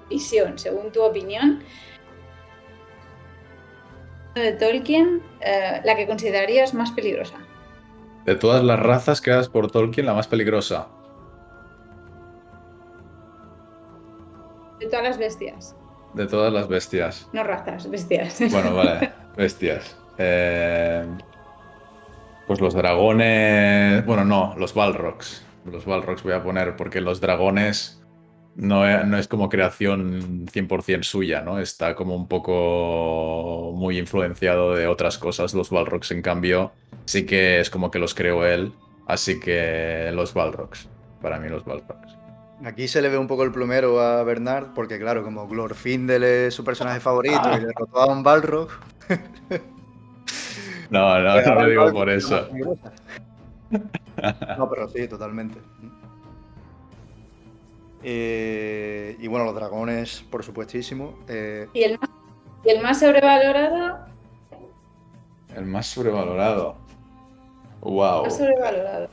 visión, según tu opinión, de Tolkien, la que considerarías más peligrosa. De todas las razas creadas por Tolkien, la más peligrosa. De todas las bestias. De todas las bestias. No razas, bestias. Bueno, vale, bestias. Pues los dragones... Bueno, no, los Balrogs. Los Balrogs voy a poner porque los dragones no es como creación 100% suya, ¿no? Está como un poco muy influenciado de otras cosas. Los Balrogs, en cambio, sí que es como que los creó él. Así que los Balrogs. Para mí los Balrogs. Aquí se le ve un poco el plumero a Bernard, porque claro, como Glorfindel es su personaje favorito y derrotó a un Balrog. No lo digo por eso. No, pero sí, totalmente. Y bueno, los dragones, por supuestísimo. ¿Y el más sobrevalorado? El más sobrevalorado. Wow. Más sobrevalorado.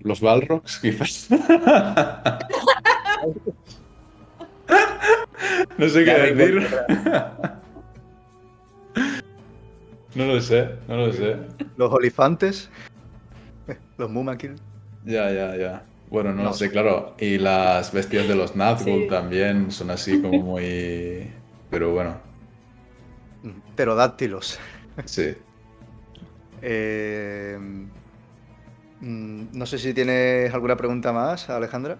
Los Balrogs, quizás. No sé qué decir. No lo sé. Los olifantes. Los Mumakil. Ya. Bueno, no No. sé, claro. Y las bestias de los Nazgûl Sí. también son así como muy... Pero bueno, Pterodáctilos. sí. No sé si tienes alguna pregunta más, Alejandra.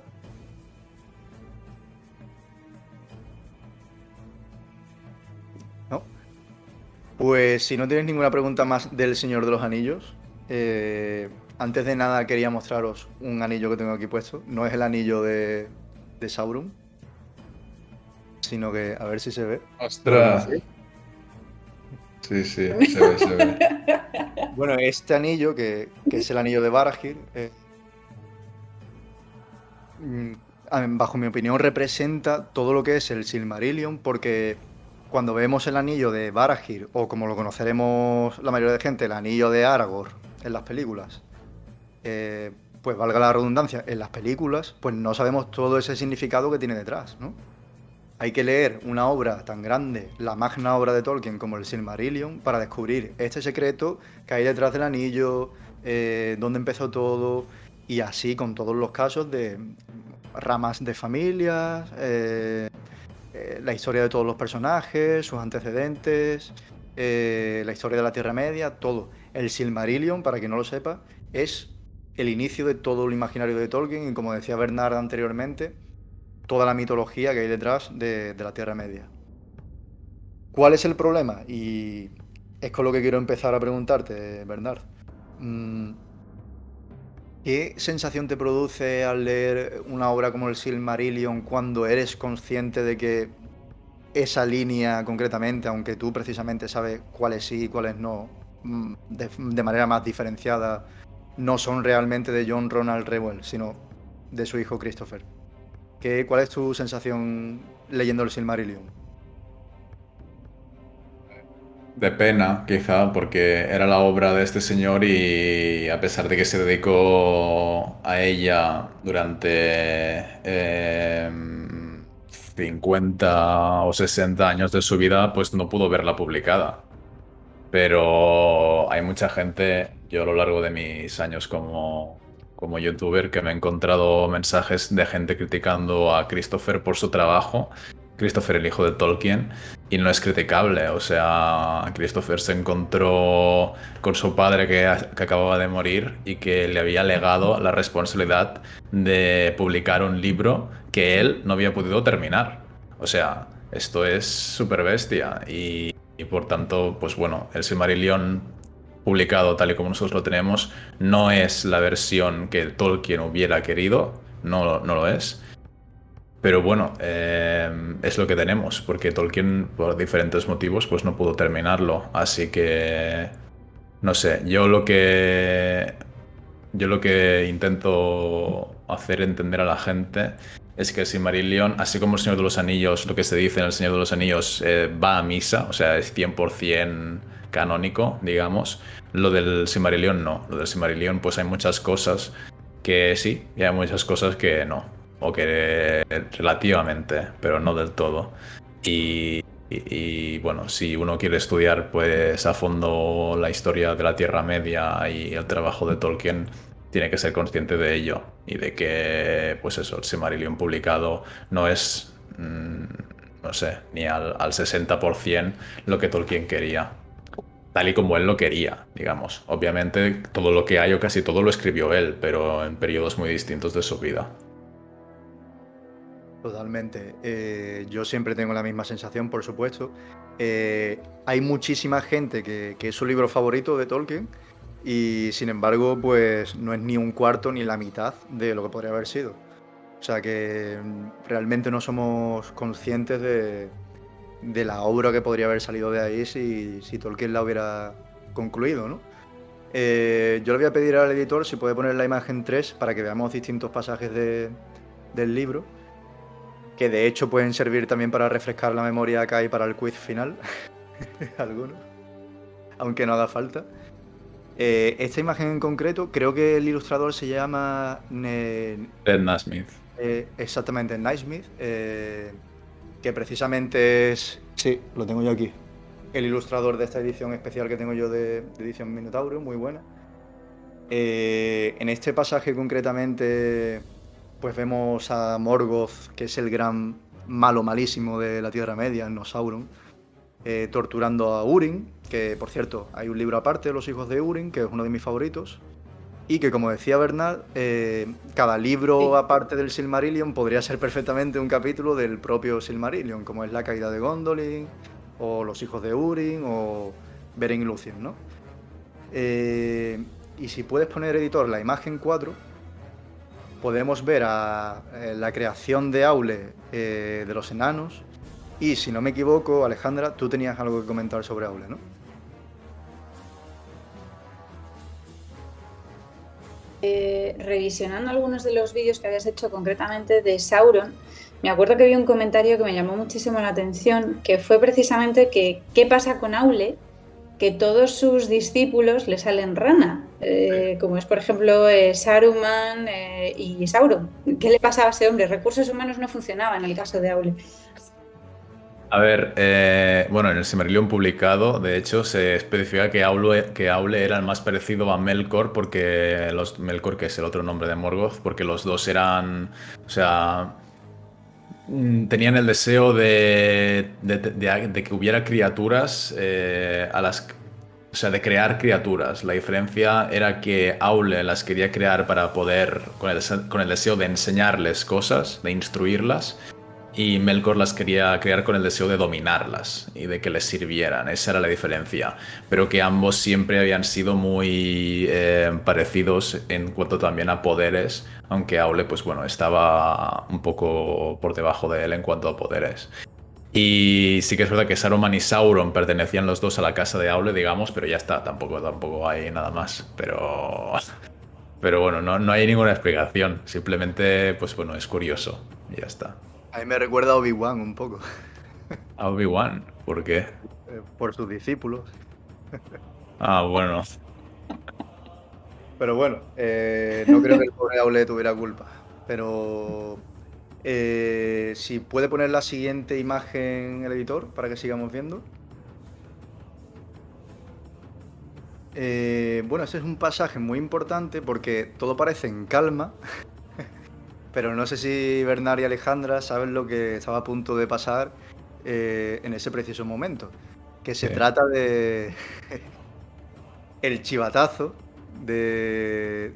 ¿No? Pues si no tienes ninguna pregunta más del Señor de los Anillos, antes de nada quería mostraros un anillo que tengo aquí puesto. No es el anillo de Sauron, sino que, a ver si se ve. ¡Ostras! Sí, se ve. Bueno, este anillo, que es el anillo de Barahir, bajo mi opinión representa todo lo que es el Silmarillion, porque cuando vemos el anillo de Barahir, o como lo conoceremos la mayoría de gente, el anillo de Aragorn en las películas, pues valga la redundancia, en las películas, pues no sabemos todo ese significado que tiene detrás, ¿no? Hay que leer una obra tan grande, la magna obra de Tolkien como el Silmarillion, para descubrir este secreto que hay detrás del anillo, dónde empezó todo, y así con todos los casos de ramas de familias, la historia de todos los personajes, sus antecedentes, la historia de la Tierra Media, todo. El Silmarillion, para quien no lo sepa, es el inicio de todo el imaginario de Tolkien y, como decía Bernard anteriormente, toda la mitología que hay detrás de la Tierra Media. ¿Cuál es el problema? Y es con lo que quiero empezar a preguntarte, Bernard. ¿Qué sensación te produce al leer una obra como el Silmarillion cuando eres consciente de que esa línea concretamente, aunque tú precisamente sabes cuáles sí y cuáles no, de manera más diferenciada, no son realmente de John Ronald Reuel, sino de su hijo Christopher? ¿Cuál es tu sensación leyendo el Silmarillion? De pena, quizá, porque era la obra de este señor y a pesar de que se dedicó a ella durante 50 o 60 años de su vida, pues no pudo verla publicada. Pero hay mucha gente, yo a lo largo de mis años como como youtuber que me he encontrado mensajes de gente criticando a Christopher por su trabajo. Christopher, el hijo de Tolkien, y no es criticable. O sea, Christopher se encontró con su padre que acababa de morir y que le había legado la responsabilidad de publicar un libro que él no había podido terminar. O sea, esto es súper bestia y por tanto, pues bueno, el Silmarillion publicado tal y como nosotros lo tenemos no es la versión que Tolkien hubiera querido, no lo es. Pero bueno, es lo que tenemos, porque Tolkien, por diferentes motivos, pues no pudo terminarlo. Así que, no sé, yo lo que intento hacer entender a la gente es que el Silmarillion, así como el Señor de los Anillos, lo que se dice en el Señor de los Anillos va a misa, o sea, es 100% canónico, digamos. Lo del Silmarillion no. Lo del Silmarillion, pues hay muchas cosas que sí, y hay muchas cosas que no. O que relativamente, pero no del todo. Y, bueno, si uno quiere estudiar pues a fondo la historia de la Tierra Media y el trabajo de Tolkien, tiene que ser consciente de ello y de que, pues eso, el Silmarillion publicado no es, no sé, ni al 60% lo que Tolkien quería, tal y como él lo quería, digamos. Obviamente todo lo que hay o casi todo lo escribió él, pero en periodos muy distintos de su vida. Totalmente. Yo siempre tengo la misma sensación, por supuesto. Hay muchísima gente que es su libro favorito de Tolkien y sin embargo, pues no es ni un cuarto ni la mitad de lo que podría haber sido. O sea que realmente no somos conscientes de la obra que podría haber salido de ahí si Tolkien la hubiera concluido, ¿no? Yo le voy a pedir al editor si puede poner la imagen 3 para que veamos distintos pasajes del libro, que de hecho pueden servir también para refrescar la memoria acá y para el quiz final, algunos, aunque no haga falta. Esta imagen en concreto, creo que el ilustrador se llama Ted Nasmith. exactamente Naismith, que precisamente es... Sí, lo tengo yo aquí. El ilustrador de esta edición especial que tengo yo de edición Minotauro, muy buena. En este pasaje concretamente, pues vemos a Morgoth, que es el gran malo malísimo de la Tierra Media, no Sauron, torturando a Urin, que por cierto, hay un libro aparte, Los hijos de Urin, que es uno de mis favoritos, y que como decía Bernal, cada libro Sí. aparte del Silmarillion podría ser perfectamente un capítulo del propio Silmarillion, como es la caída de Gondolin, o Los hijos de Urin, o Beren y Luthien, ¿no? Y si puedes poner, editor, la imagen 4, podemos ver a la creación de Aule de los enanos. Y si no me equivoco, Alejandra, tú tenías algo que comentar sobre Aule, ¿no? Revisionando algunos de los vídeos que habías hecho concretamente de Sauron, me acuerdo que vi un comentario que me llamó muchísimo la atención, que fue precisamente que qué pasa con Aule, que todos sus discípulos le salen rana, como es por ejemplo Saruman y Sauron. ¿Qué le pasaba a ese hombre? Recursos humanos no funcionaban en el caso de Aule. A ver, bueno, en el Silmarillion publicado, de hecho, se especifica que Aule era el más parecido a Melkor, porque Melkor, que es el otro nombre de Morgoth, porque los dos eran, o sea, tenían el deseo de que hubiera criaturas o sea, de crear criaturas. La diferencia era que Aule las quería crear para poder, con el deseo de enseñarles cosas, de instruirlas, y Melkor las quería crear con el deseo de dominarlas y de que les sirvieran. Esa era la diferencia. Pero que ambos siempre habían sido muy parecidos en cuanto también a poderes, aunque Aule, pues bueno, estaba un poco por debajo de él en cuanto a poderes. Y sí que es verdad que Saruman y Sauron pertenecían los dos a la casa de Aule, digamos, pero ya está, tampoco hay nada más. Pero bueno, no hay ninguna explicación. Simplemente, pues bueno, es curioso. Y ya está. A mí me recuerda a Obi-Wan un poco, A Obi-Wan, ¿por qué? por sus discípulos. Ah, bueno. Pero bueno, no creo que el pobre Aule tuviera culpa. Pero si puede poner la siguiente imagen el editor para que sigamos viendo. Bueno, ese es un pasaje muy importante porque todo parece en calma, pero no sé si Bernard y Alejandra saben lo que estaba a punto de pasar en ese preciso momento, que se Sí. trata de el chivatazo de...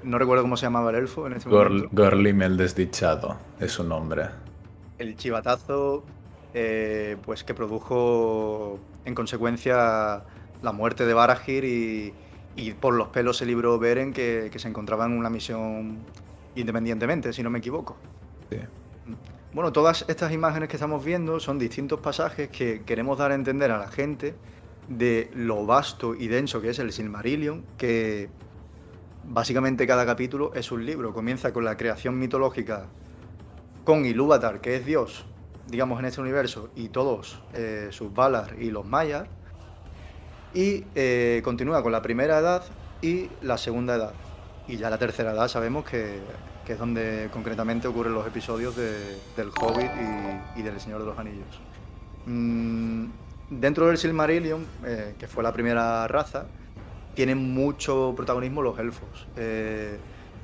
no recuerdo cómo se llamaba el elfo en ese momento. Gorlim el desdichado es su nombre. El chivatazo, pues que produjo en consecuencia la muerte de Barahir y por los pelos se libró Beren que se encontraba en una misión independientemente, si no me equivoco. Sí. Bueno, todas estas imágenes que estamos viendo son distintos pasajes que queremos dar a entender a la gente de lo vasto y denso que es el Silmarillion, que básicamente cada capítulo es un libro. Comienza con la creación mitológica con Ilúvatar, que es Dios, digamos, en este universo, y todos sus Valar y los Maiar, y continúa con la primera edad y la segunda edad. Y ya la tercera edad sabemos que es donde concretamente ocurren los episodios del Hobbit y del Señor de los Anillos. Dentro del Silmarillion, que fue la primera raza, tienen mucho protagonismo los elfos.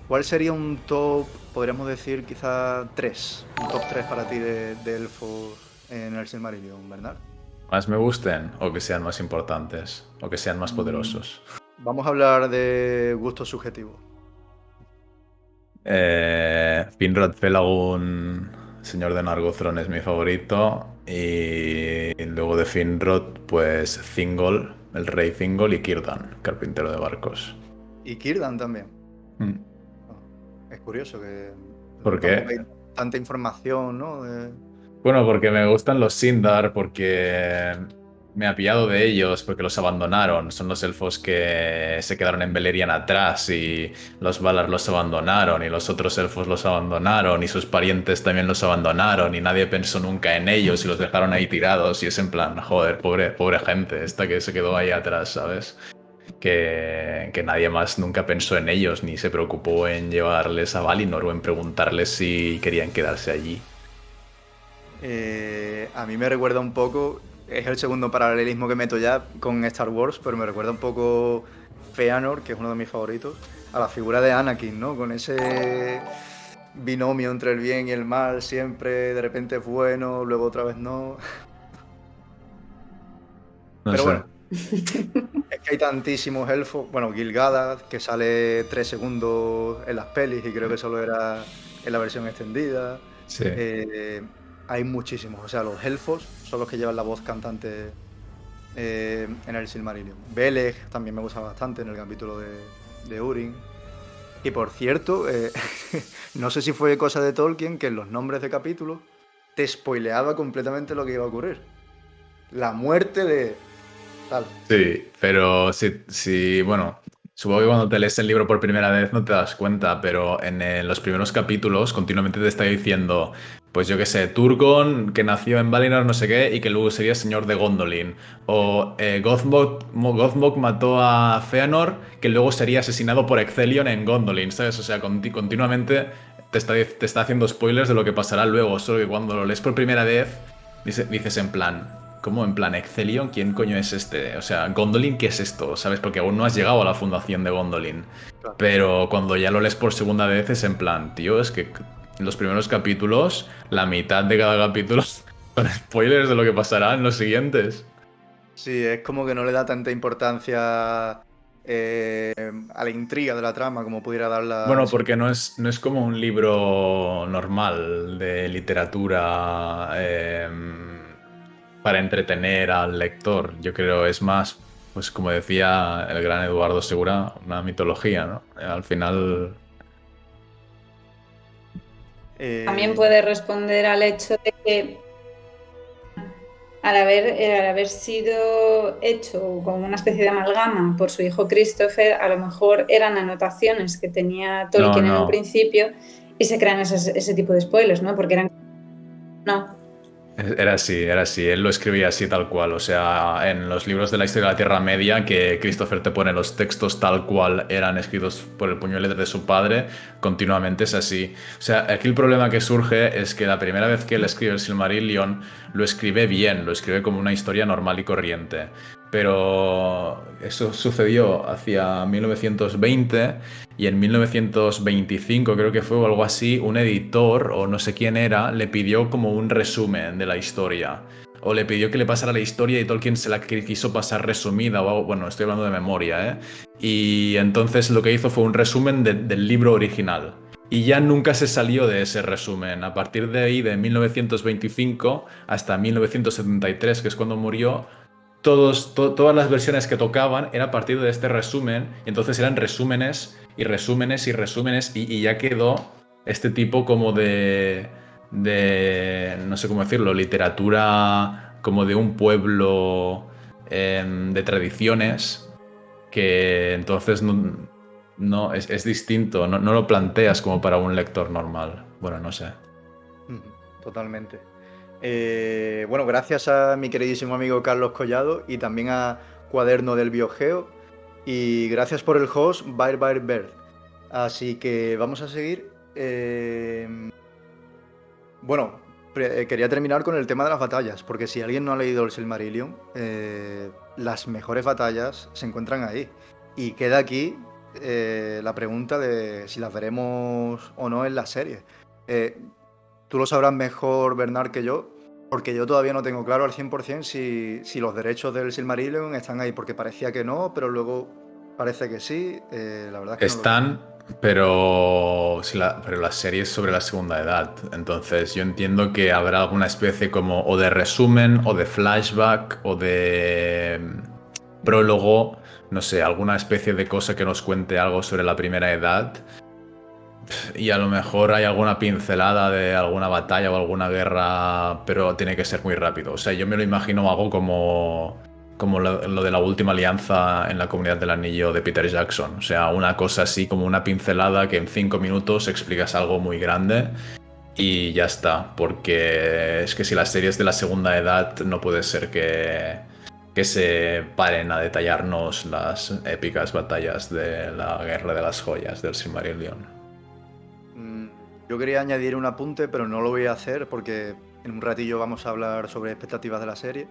¿Cuál sería un top, podríamos decir, quizá 3? Un top 3 para ti de elfos en el Silmarillion, Bernard. ¿Más me gusten o que sean más importantes o que sean más poderosos? Vamos a hablar de gustos subjetivos. Finrod Felagund, señor de Nargothrond, es mi favorito. Y luego de Finrod, pues Thingol, el rey Thingol, y Círdan, carpintero de barcos. Y Círdan también. Mm. Es curioso que ¿Por tampoco qué? hay tanta información, ¿no? Bueno, porque me gustan los Sindar, porque me ha pillado de ellos, porque los abandonaron. Son los elfos que se quedaron en Beleriand atrás y los Valar los abandonaron y los otros elfos los abandonaron y sus parientes también los abandonaron y nadie pensó nunca en ellos y los dejaron ahí tirados y es en plan, joder, pobre gente, esta que se quedó ahí atrás, ¿sabes? Que nadie más nunca pensó en ellos ni se preocupó en llevarles a Valinor o en preguntarles si querían quedarse allí. A mí me recuerda un poco, es el segundo paralelismo que meto ya con Star Wars, pero me recuerda un poco Feanor, que es uno de mis favoritos, a la figura de Anakin, ¿no? Con ese binomio entre el bien y el mal, siempre de repente es bueno, luego otra vez no. No Pero sé. bueno, es que hay tantísimos elfos. Bueno, Gil-galad, que sale 3 segundos en las pelis y creo que solo era en la versión extendida. Sí. Hay muchísimos. O sea, los elfos son los que llevan la voz cantante en el Silmarillion. Beleg también me gusta bastante en el capítulo de Urin. Y por cierto, no sé si fue cosa de Tolkien que en los nombres de capítulos te spoileaba completamente lo que iba a ocurrir. La muerte de tal. Sí, pero sí, bueno, supongo que cuando te lees el libro por primera vez no te das cuenta, pero en los primeros capítulos continuamente te está diciendo, pues yo qué sé, Turgon, que nació en Valinor no sé qué, y que luego sería señor de Gondolin. O Gothmog mató a Feanor, que luego sería asesinado por Ecthelion en Gondolin, ¿sabes? O sea, continuamente te está haciendo spoilers de lo que pasará luego, solo que cuando lo lees por primera vez dices en plan... ¿Cómo? En plan, Ecthelion, ¿quién coño es este? O sea, Gondolin, ¿qué es esto? ¿Sabes? Porque aún no has llegado a la fundación de Gondolin. Claro. Pero cuando ya lo lees por segunda vez es en plan, tío, es que en los primeros capítulos, la mitad de cada capítulo son spoilers de lo que pasará en los siguientes. Sí, es como que no le da tanta importancia a la intriga de la trama como pudiera darla. Bueno, porque no es como un libro normal de literatura para entretener al lector. Yo creo es más, pues como decía el gran Eduardo Segura, una mitología, ¿no? Al final, También puede responder al hecho de que al haber sido hecho como una especie de amalgama por su hijo Christopher, a lo mejor eran anotaciones que tenía no, Tolkien en un no. principio y se crean ese tipo de spoilers, ¿no? Porque eran... No. Era así, él lo escribía así tal cual, o sea, en los libros de la historia de la Tierra Media, que Christopher te pone los textos tal cual eran escritos por el puño y letra de su padre, continuamente es así. O sea, aquí el problema que surge es que la primera vez que él escribe el Silmarillion, lo escribe bien, lo escribe como una historia normal y corriente. pero eso sucedió hacia 1920 y en 1925 creo que fue o algo así, un editor o no sé quién era, le pidió como un resumen de la historia. O le pidió que le pasara la historia y Tolkien se la quiso pasar resumida, o algo, bueno, estoy hablando de memoria, ¿eh? Y entonces lo que hizo fue un resumen del libro original. Y ya nunca se salió de ese resumen. A partir de ahí, de 1925 hasta 1973, que es cuando murió, todas las versiones que tocaban era a partir de este resumen. Y entonces eran resúmenes y resúmenes y resúmenes. Y ya quedó este tipo como no sé cómo decirlo, literatura como de un pueblo de tradiciones que entonces es distinto, no lo planteas como para un lector normal. Bueno, no sé. Totalmente. Bueno, gracias a mi queridísimo amigo Carlos Collado y también a Cuaderno del Biogeo. Y gracias por el host, Bye Bird. Así que vamos a seguir. Bueno, quería terminar con el tema de las batallas, porque si alguien no ha leído el Silmarillion, las mejores batallas se encuentran ahí. Y queda aquí la pregunta de si las veremos o no en la serie. Tú lo sabrás mejor, Bernard, que yo, porque yo todavía no tengo claro al 100% si los derechos del Silmarillion están ahí, porque parecía que no, pero luego parece que sí. La verdad es que no lo sé. Están, pero la serie es sobre la segunda edad. Entonces yo entiendo que habrá alguna especie como o de resumen, o de flashback, o de prólogo, no sé, alguna especie de cosa que nos cuente algo sobre la primera edad. Y a lo mejor hay alguna pincelada de alguna batalla o alguna guerra, pero tiene que ser muy rápido. O sea, yo me lo imagino algo como lo de la última alianza en la Comunidad del Anillo de Peter Jackson. O sea, una cosa así como una pincelada que en 5 minutos explicas algo muy grande y ya está. Porque es que si la serie es de la segunda edad, no puede ser que se paren a detallarnos las épicas batallas de la Guerra de las Joyas del Silmarillion. Yo quería añadir un apunte, pero no lo voy a hacer porque en un ratillo vamos a hablar sobre expectativas de la serie.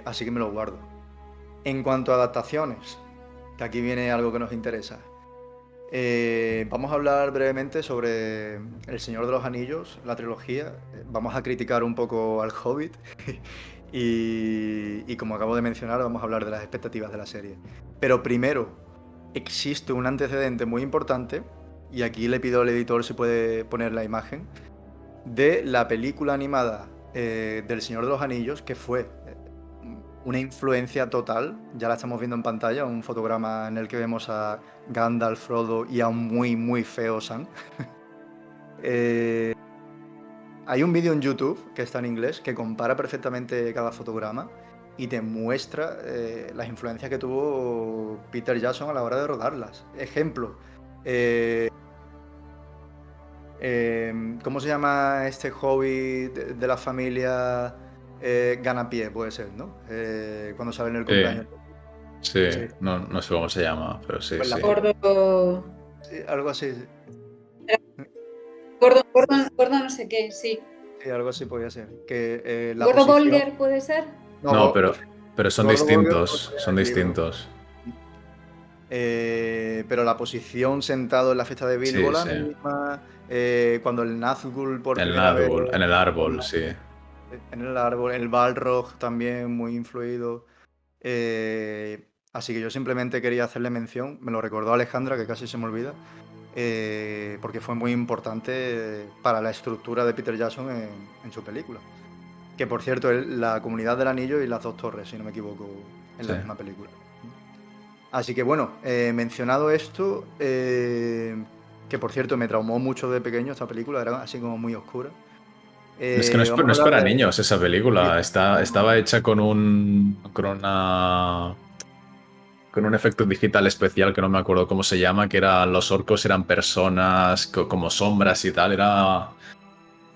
Así que me lo guardo. En cuanto a adaptaciones, que aquí viene algo que nos interesa. Vamos a hablar brevemente sobre El Señor de los Anillos, la trilogía. Vamos a criticar un poco al Hobbit. Y como acabo de mencionar, vamos a hablar de las expectativas de la serie. Pero primero, existe un antecedente muy importante, y aquí le pido al editor si puede poner la imagen, de la película animada del Señor de los Anillos, que fue una influencia total. Ya la estamos viendo en pantalla, un fotograma en el que vemos a Gandalf, Frodo y a un muy, muy feo Sam. Hay un vídeo en YouTube que está en inglés que compara perfectamente cada fotograma y te muestra las influencias que tuvo Peter Jackson a la hora de rodarlas. Ejemplo, ¿cómo se llama este hobby de la familia Ganapié? Puede ser, ¿no? Cuando sale en el cumpleaños. Sí, Sí, no sé cómo se llama, pero sí, pues sí. Gordo, sí, algo así. gordo no sé qué, sí. Sí, algo así podía ser. Que la Gordo posición. Bolger, ¿puede ser? No, No, pero son Gordo Bolger distintos, son el libro. distintos. Pero la posición sentado en la fiesta de Sí, Bilbo, la sí. misma. Cuando el Nazgûl por En primera vez. en el árbol, sí. En el árbol, el Balrog también muy influido. Así que yo simplemente quería hacerle mención, me lo recordó Alejandra, que casi se me olvida, porque fue muy importante para la estructura de Peter Jackson en su película. Que por cierto, es la Comunidad del Anillo y las dos torres, si no me equivoco, en Sí. la misma película. Así que bueno, mencionado esto, que por cierto me traumó mucho de pequeño esta película, era así como muy oscura. Es que Vamos no a es hablar para de... niños esa Sí, película. no, Estaba hecha con un efecto digital especial que no me acuerdo cómo se llama, que era los orcos eran personas como sombras y tal.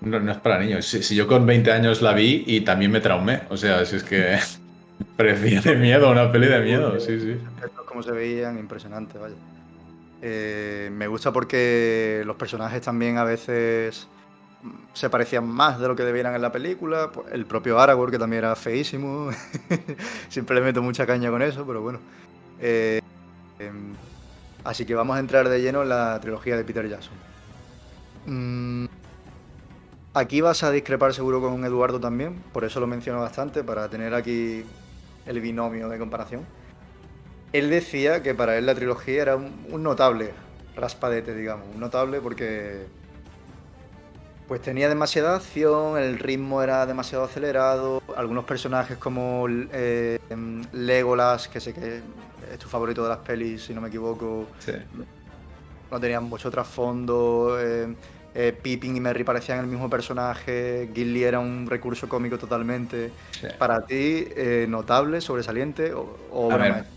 No es para niños. Si yo con 20 años la vi y también me traumé. O sea, si es que parecía de miedo, una peli de miedo. Sí, sí. efectos como se veían, impresionante, vaya. Me gusta porque los personajes también a veces se parecían más de lo que debieran en la película. Pues el propio Aragorn, que también era feísimo. Siempre le meto mucha caña con eso, pero bueno. Em, Así que vamos a entrar de lleno en la trilogía de Peter Jackson. Aquí vas a discrepar seguro con Eduardo también, por eso lo menciono bastante, para tener aquí el binomio de comparación. Él decía que para él la trilogía era un notable raspadete, digamos, un notable porque pues tenía demasiada acción, el ritmo era demasiado acelerado, algunos personajes como Legolas, que sé que es tu favorito de las pelis, si no me equivoco, Sí. no tenían mucho trasfondo. Pippin y Merry parecían el mismo personaje. Gimli era un recurso cómico totalmente. Sí. Para ti, notable, sobresaliente o A obra ver, maestra.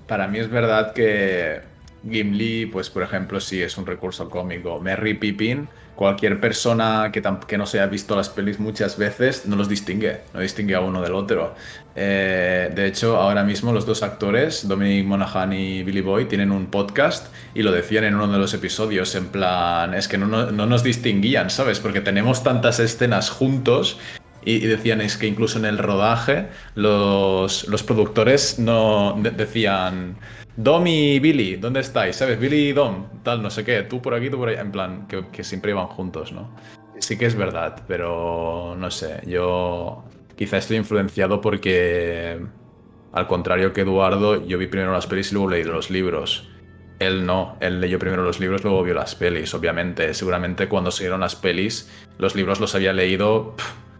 para mí es verdad que Gimli, pues por ejemplo, sí es un recurso cómico. Merry Pippin, cualquier persona que no se haya visto las pelis muchas veces no los distingue, no distingue a uno del otro. De hecho, ahora mismo los dos actores, Dominic Monaghan y Billy Boyd, tienen un podcast y lo decían en uno de los episodios, en plan, es que no nos distinguían, ¿sabes? Porque tenemos tantas escenas juntos. Y decían es que incluso en el rodaje los productores no decían Dom y Billy, ¿dónde estáis? ¿Sabes? Billy y Dom, tal, no sé qué, tú por aquí, tú por allá, en plan, que siempre iban juntos, ¿no? Sí que es verdad, pero no sé, yo quizá estoy influenciado porque, al contrario que Eduardo, yo vi primero las pelis y luego leí los libros. Él no, él leyó primero los libros, luego vio las pelis, obviamente. Seguramente cuando salieron las pelis, los libros los había leído,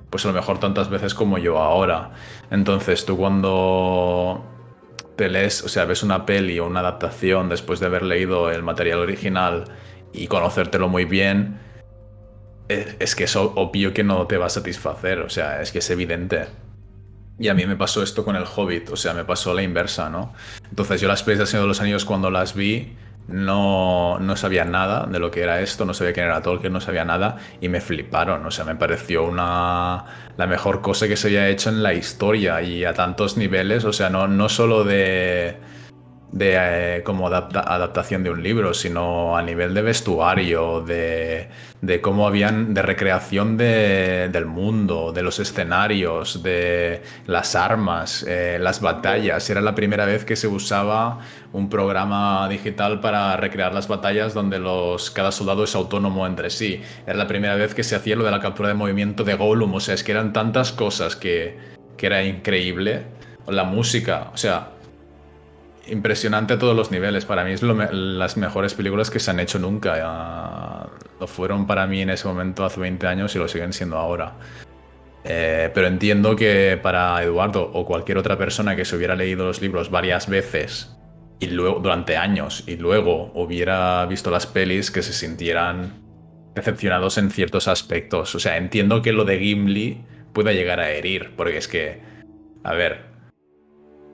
pues a lo mejor tantas veces como yo ahora. Entonces tú cuando te lees, o sea, ves una peli o una adaptación después de haber leído el material original y conocértelo muy bien, es que es obvio que no te va a satisfacer, o sea, es que es evidente. Y a mí me pasó esto con el Hobbit, o sea, me pasó la inversa, ¿no? Entonces yo las pelis del Señor de los Anillos cuando las vi no sabía nada de lo que era esto, no sabía quién era Tolkien, no sabía nada y me fliparon, o sea, me pareció la mejor cosa que se había hecho en la historia y a tantos niveles, o sea, no solo como adaptación de un libro, sino a nivel de vestuario, de cómo habían, de recreación del mundo, de los escenarios, de las armas, las batallas. Era la primera vez que se usaba un programa digital para recrear las batallas donde cada soldado es autónomo entre sí. Era la primera vez que se hacía lo de la captura de movimiento de Gollum. O sea, es que eran tantas cosas que era increíble. La música, o sea, impresionante a todos los niveles. Para mí es las mejores películas que se han hecho nunca. Lo fueron para mí en ese momento hace 20 años y lo siguen siendo ahora. Pero entiendo que para Eduardo o cualquier otra persona que se hubiera leído los libros varias veces y luego durante años y luego hubiera visto las pelis, que se sintieran decepcionados en ciertos aspectos. O sea, entiendo que lo de Gimli pueda llegar a herir, porque es que, a ver,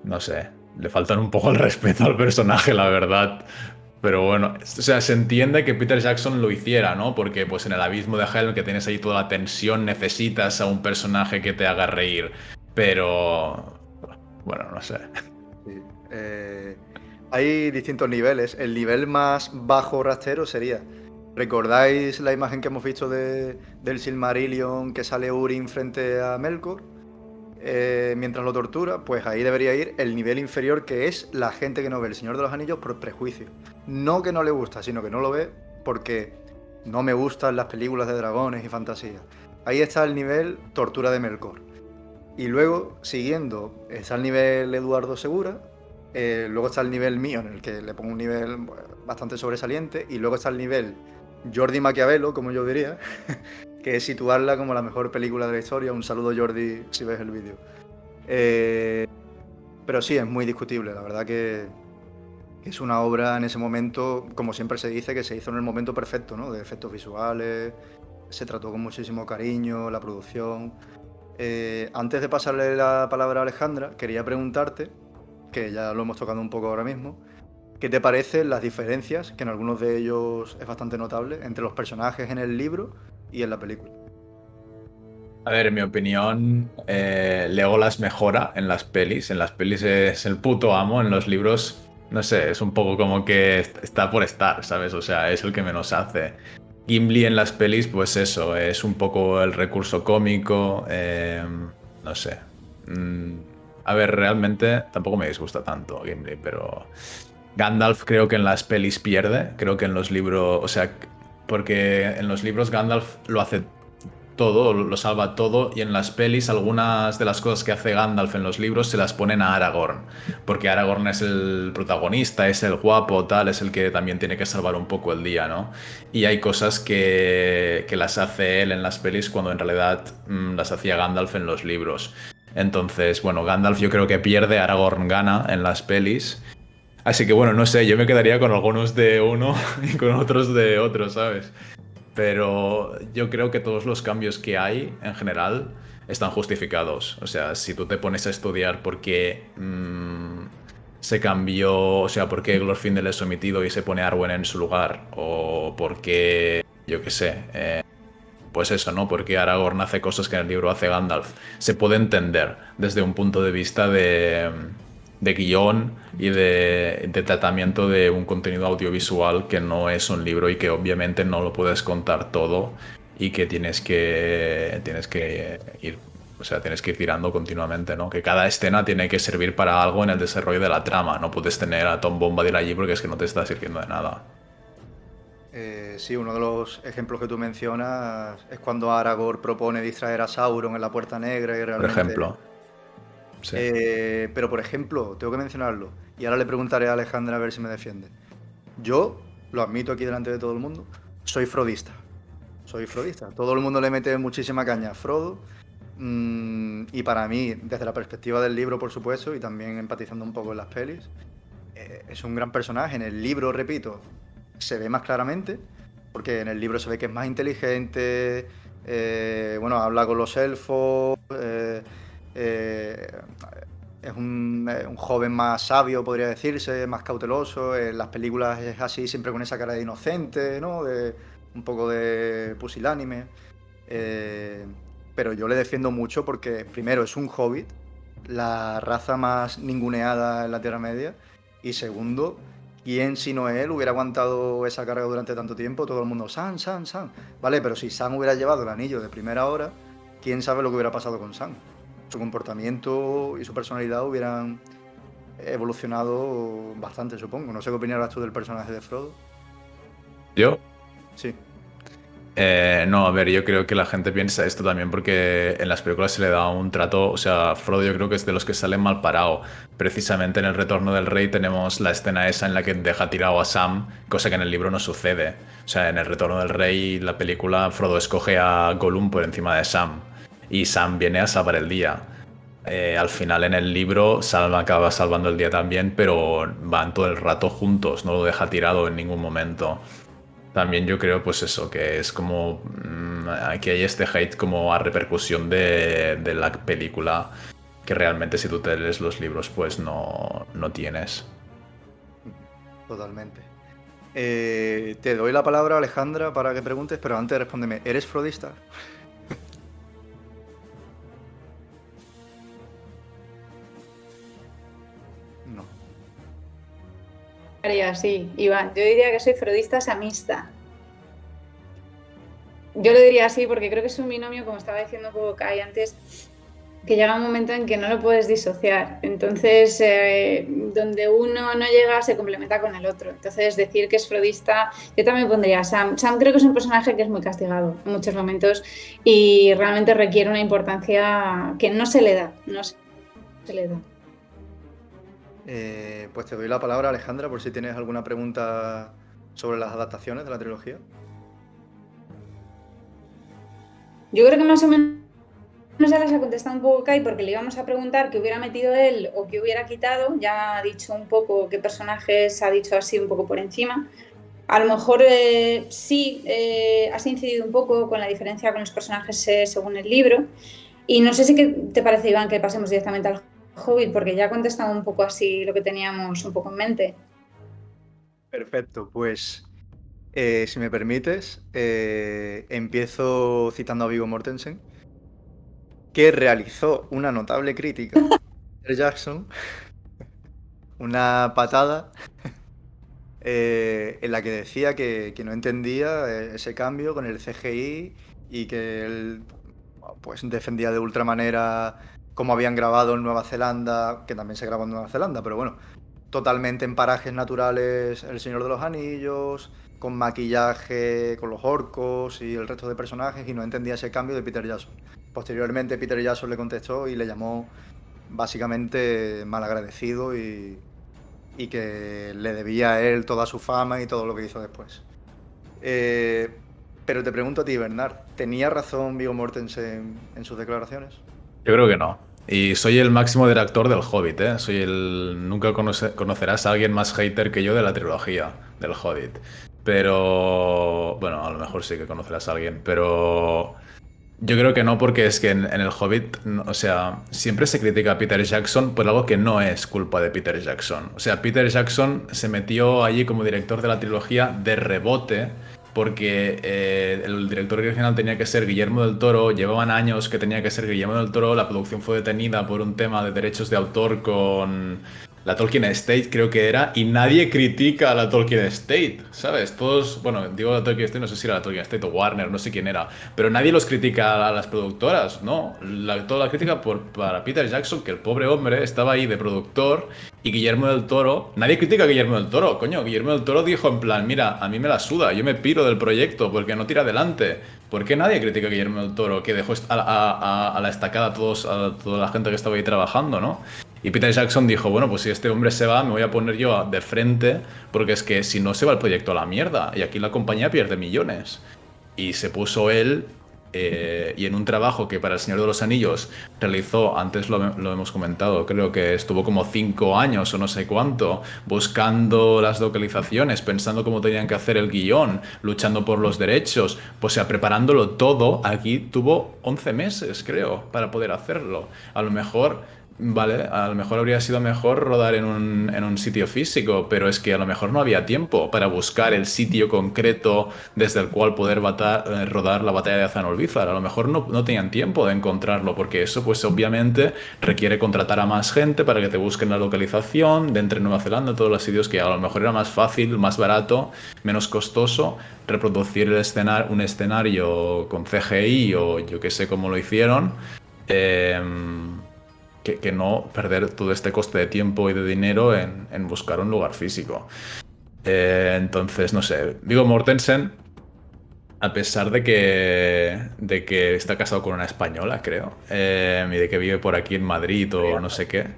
no sé, le faltan un poco el respeto al personaje, la verdad. Pero bueno, o sea, se entiende que Peter Jackson lo hiciera, ¿no? Porque pues en el abismo de Helm, que tienes ahí toda la tensión, necesitas a un personaje que te haga reír. Pero bueno, no sé. Sí. Hay distintos niveles. El nivel más bajo rastero sería, ¿recordáis la imagen que hemos visto del Silmarillion que sale Urin frente a Melkor? Mientras lo tortura, pues ahí debería ir el nivel inferior, que es la gente que no ve El Señor de los Anillos por prejuicio. No que no le gusta, sino que no lo ve porque no me gustan las películas de dragones y fantasía. Ahí está el nivel tortura de Melkor. Y luego, siguiendo, está el nivel Eduardo Segura. Luego está el nivel mío, en el que le pongo un nivel bastante sobresaliente. Y luego está el nivel Jordi Maquiavelo, como yo diría, que es situarla como la mejor película de la historia. Un saludo, Jordi, si ves el vídeo. Pero sí, es muy discutible. La verdad que es una obra en ese momento, como siempre se dice, que se hizo en el momento perfecto, ¿no? De efectos visuales, se trató con muchísimo cariño, la producción. Antes de pasarle la palabra a Alejandra, quería preguntarte, que ya lo hemos tocado un poco ahora mismo, ¿qué te parecen las diferencias, que en algunos de ellos es bastante notable, entre los personajes en el libro y en la película? A ver, en mi opinión, Legolas mejora en las pelis. En las pelis es el puto amo, en los libros, no sé, es un poco como que está por estar, ¿sabes? O sea, es el que menos hace. Gimli en las pelis, pues eso, es un poco el recurso cómico, no sé. Mm, a ver, realmente tampoco me disgusta tanto Gimli, pero Gandalf creo que en las pelis pierde, creo que en los libros, o sea, porque en los libros Gandalf lo hace todo, lo salva todo, y en las pelis algunas de las cosas que hace Gandalf en los libros se las ponen a Aragorn, porque Aragorn es el protagonista, es el guapo, tal, es el que también tiene que salvar un poco el día, ¿no? Y hay cosas que las hace él en las pelis cuando en realidad las hacía Gandalf en los libros. Entonces, bueno, Gandalf yo creo que pierde, Aragorn gana en las pelis. Así que bueno, no sé, yo me quedaría con algunos de uno y con otros de otro, ¿sabes? Pero yo creo que todos los cambios que hay en general están justificados. O sea, si tú te pones a estudiar por qué se cambió, o sea, por qué Glorfindel es sometido y se pone Arwen en su lugar, o por qué, yo qué sé, pues eso, ¿no? Porque Aragorn hace cosas que en el libro hace Gandalf. Se puede entender desde un punto de vista de guión y de tratamiento de un contenido audiovisual que no es un libro y que obviamente no lo puedes contar todo y que tienes que ir, o sea, tienes que ir tirando continuamente, ¿no? Que cada escena tiene que servir para algo en el desarrollo de la trama. No puedes tener a Tom Bombadil allí porque es que no te está sirviendo de nada. Sí, uno de los ejemplos que tú mencionas es cuando Aragorn propone distraer a Sauron en la Puerta Negra y Por realmente... ejemplo, sí. Pero, por ejemplo, tengo que mencionarlo, y ahora le preguntaré a Alejandra a ver si me defiende. Yo, lo admito aquí delante de todo el mundo, soy frodista. Soy frodista. Todo el mundo le mete muchísima caña a Frodo. Y para mí, desde la perspectiva del libro, por supuesto, y también empatizando un poco en las pelis, es un gran personaje. En el libro, repito, se ve más claramente, porque en el libro se ve que es más inteligente, bueno, habla con los elfos, eh, es un joven más sabio, podría decirse, más cauteloso. En las películas es así, siempre con esa cara de inocente, ¿no? De un poco de pusilánime. Eh, pero yo le defiendo mucho porque, primero, es un hobbit, la raza más ninguneada en la Tierra Media. Y segundo, ¿quién sino él hubiera aguantado esa carga durante tanto tiempo? Todo el mundo, Sam, Sam, Sam. Vale, pero si Sam hubiera llevado el anillo de primera hora, ¿quién sabe lo que hubiera pasado con Sam? Su comportamiento y su personalidad hubieran evolucionado bastante, supongo. No sé qué opinarás tú del personaje de Frodo. Yo Sí. no, a ver, yo creo que la gente piensa esto también porque en las películas se le da un trato, o sea, Frodo yo creo que es de los que salen mal parado. Precisamente en El Retorno del Rey tenemos la escena esa en la que deja tirado a Sam, cosa que en el libro no sucede. O sea, en El Retorno del Rey, la película, Frodo escoge a Gollum por encima de Sam y Sam viene a salvar el día. Al final en el libro Sam acaba salvando el día también, pero van todo el rato juntos, no lo deja tirado en ningún momento. También yo creo, pues eso, que es como. Aquí hay este hate como a repercusión de la película, que realmente si tú te lees los libros, pues no tienes. Totalmente. Te doy la palabra, Alejandra, para que preguntes, pero antes respóndeme, ¿eres frodista? No. Haría así, Iván. Yo diría que soy frodista samista. Yo lo diría así porque creo que es un binomio, como estaba diciendo un poco Kai antes, que llega un momento en que no lo puedes disociar. Entonces, donde uno no llega, se complementa con el otro. Entonces, decir que es frodista, yo también pondría a Sam. Sam creo que es un personaje que es muy castigado en muchos momentos y realmente requiere una importancia que no se le da. No se le da. Pues te doy la palabra, Alejandra, por si tienes alguna pregunta sobre las adaptaciones de la trilogía. Yo creo que más o menos ya les ha contestado un poco Kai porque le íbamos a preguntar qué hubiera metido él o qué hubiera quitado. Ya ha dicho un poco qué personajes ha dicho así un poco por encima. A lo mejor sí has incidido un poco con la diferencia con los personajes según el libro. Y no sé si que te parece, Iván, que pasemos directamente al Hobbit, porque ya ha contestado un poco así lo que teníamos un poco en mente. Perfecto, pues si me permites, empiezo citando a Viggo Mortensen, que realizó una notable crítica a Peter Jackson, una patada en la que decía que no entendía ese cambio con el CGI y que él pues defendía de ultramanera cómo habían grabado en Nueva Zelanda, que también se grabó en Nueva Zelanda, pero bueno, totalmente en parajes naturales El Señor de los Anillos, con maquillaje, con los orcos y el resto de personajes, y no entendía ese cambio de Peter Jackson. Posteriormente Peter Jackson le contestó y le llamó básicamente malagradecido y que le debía a él toda su fama y todo lo que hizo después. Pero te pregunto a ti, Bernard, ¿tenía razón Viggo Mortensen en sus declaraciones? Yo creo que no. Y soy el máximo detractor del Hobbit, ¿eh? Nunca conocerás a alguien más hater que yo de la trilogía del Hobbit. Pero... Bueno, a lo mejor sí que conocerás a alguien, pero... Yo creo que no, porque es que en el Hobbit, o sea, siempre se critica a Peter Jackson por algo que no es culpa de Peter Jackson. O sea, Peter Jackson se metió allí como director de la trilogía de rebote, porque el director original tenía que ser Guillermo del Toro, llevaban años que tenía que ser Guillermo del Toro, la producción fue detenida por un tema de derechos de autor con la Tolkien Estate, creo que era, y nadie critica a la Tolkien Estate, ¿sabes? Todos, bueno, digo la Tolkien Estate, no sé si era la Tolkien Estate o Warner, no sé quién era, pero nadie los critica a las productoras, ¿no? Toda la crítica para Peter Jackson, que el pobre hombre estaba ahí de productor, y Guillermo del Toro, nadie critica a Guillermo del Toro, coño, Guillermo del Toro dijo en plan, mira, a mí me la suda, yo me piro del proyecto porque no tira adelante. ¿Por qué nadie critica a Guillermo del Toro, que dejó a la estacada a toda la gente que estaba ahí trabajando, ¿no? Y Peter Jackson dijo, bueno, pues si este hombre se va, me voy a poner yo de frente, porque es que si no se va el proyecto a la mierda, y aquí la compañía pierde millones. Y se puso él, y en un trabajo que para El Señor de los Anillos realizó, antes lo hemos comentado, creo que estuvo como 5 años o no sé cuánto, buscando las localizaciones, pensando cómo tenían que hacer el guión, luchando por los derechos, pues sea, preparándolo todo, aquí tuvo 11 meses, creo, para poder hacerlo. A lo mejor... Vale, a lo mejor habría sido mejor rodar en un sitio físico, pero es que a lo mejor no había tiempo para buscar el sitio concreto desde el cual poder rodar la batalla de Azanolvízar. A lo mejor no tenían tiempo de encontrarlo, porque eso pues obviamente requiere contratar a más gente para que te busquen la localización de entre Nueva Zelanda, todos los sitios que a lo mejor era más fácil, más barato, menos costoso reproducir un escenario con CGI o yo que sé cómo lo hicieron. Que no perder todo este coste de tiempo y de dinero en buscar un lugar físico. Entonces, no sé, Viggo Mortensen, a pesar de que está casado con una española, creo, y de que vive por aquí en Madrid o no sé qué,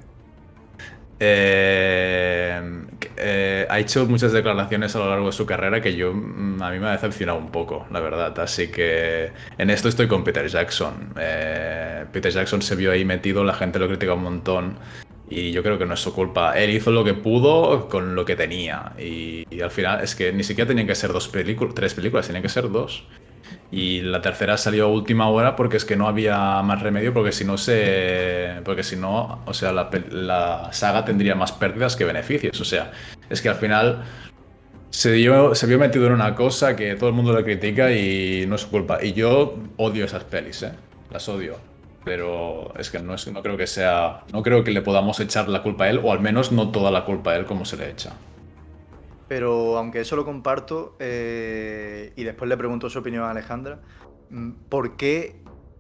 ha hecho muchas declaraciones a lo largo de su carrera que a mí me ha decepcionado un poco, la verdad. Así que en esto estoy con Peter Jackson. Peter Jackson se vio ahí metido, la gente lo critica un montón y yo creo que no es su culpa. Él hizo lo que pudo con lo que tenía y al final es que ni siquiera tenían que ser 3 películas, tenían que ser 2. Y la tercera salió a última hora porque es que no había más remedio, porque si no, o sea, la saga tendría más pérdidas que beneficios. O sea, es que al final se vio metido en una cosa que todo el mundo le critica y no es su culpa. Y yo odio esas pelis, ¿eh? Las odio. Pero es que no creo que sea. No creo que le podamos echar la culpa a él, o al menos no toda la culpa a él como se le echa. Pero aunque eso lo comparto, y después le pregunto su opinión a Alejandra, ¿por qué,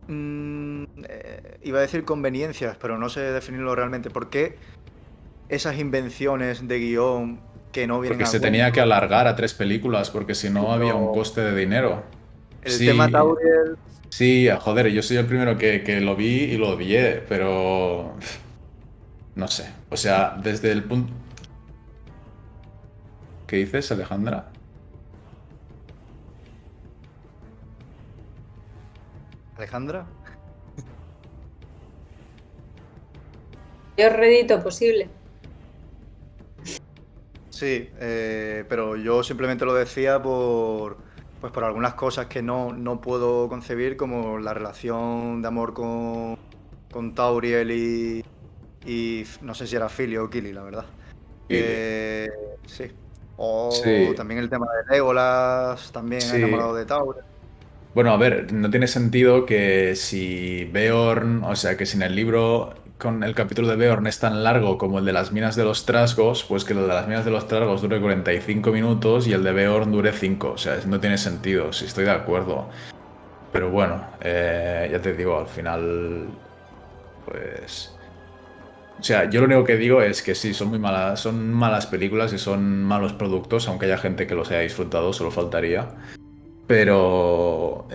iba a decir conveniencias, pero no sé definirlo realmente, por qué esas invenciones de guión que no vienen Porque a se tenía que cuento? alargar a 3 películas, porque si no había un Pero coste de dinero. el tema Sí, Tauriel, sí, joder, yo soy el primero que lo vi y lo odié, pero no sé. O sea, desde el punto... ¿Qué dices, Alejandra? Alejandra, Mayor rédito posible. sí, pero yo simplemente lo decía pues por algunas cosas que no puedo concebir, como la relación de amor con Tauriel y no sé si era Philly o Killy, la verdad. Gilly. Eh, sí. O Sí, también el tema de Legolas, también sí. enamorado de Tauriel. Bueno, a ver, no tiene sentido que si Beorn, o sea, que si en el libro con el capítulo de Beorn es tan largo como el de las minas de los Trasgos, pues que el de las minas de los Trasgos dure 45 minutos y el de Beorn dure 5. O sea, no tiene sentido, si estoy de acuerdo. Pero bueno, ya te digo, al final, pues... O sea, yo lo único que digo es que sí, son malas películas y son malos productos, aunque haya gente que los haya disfrutado, solo faltaría. Pero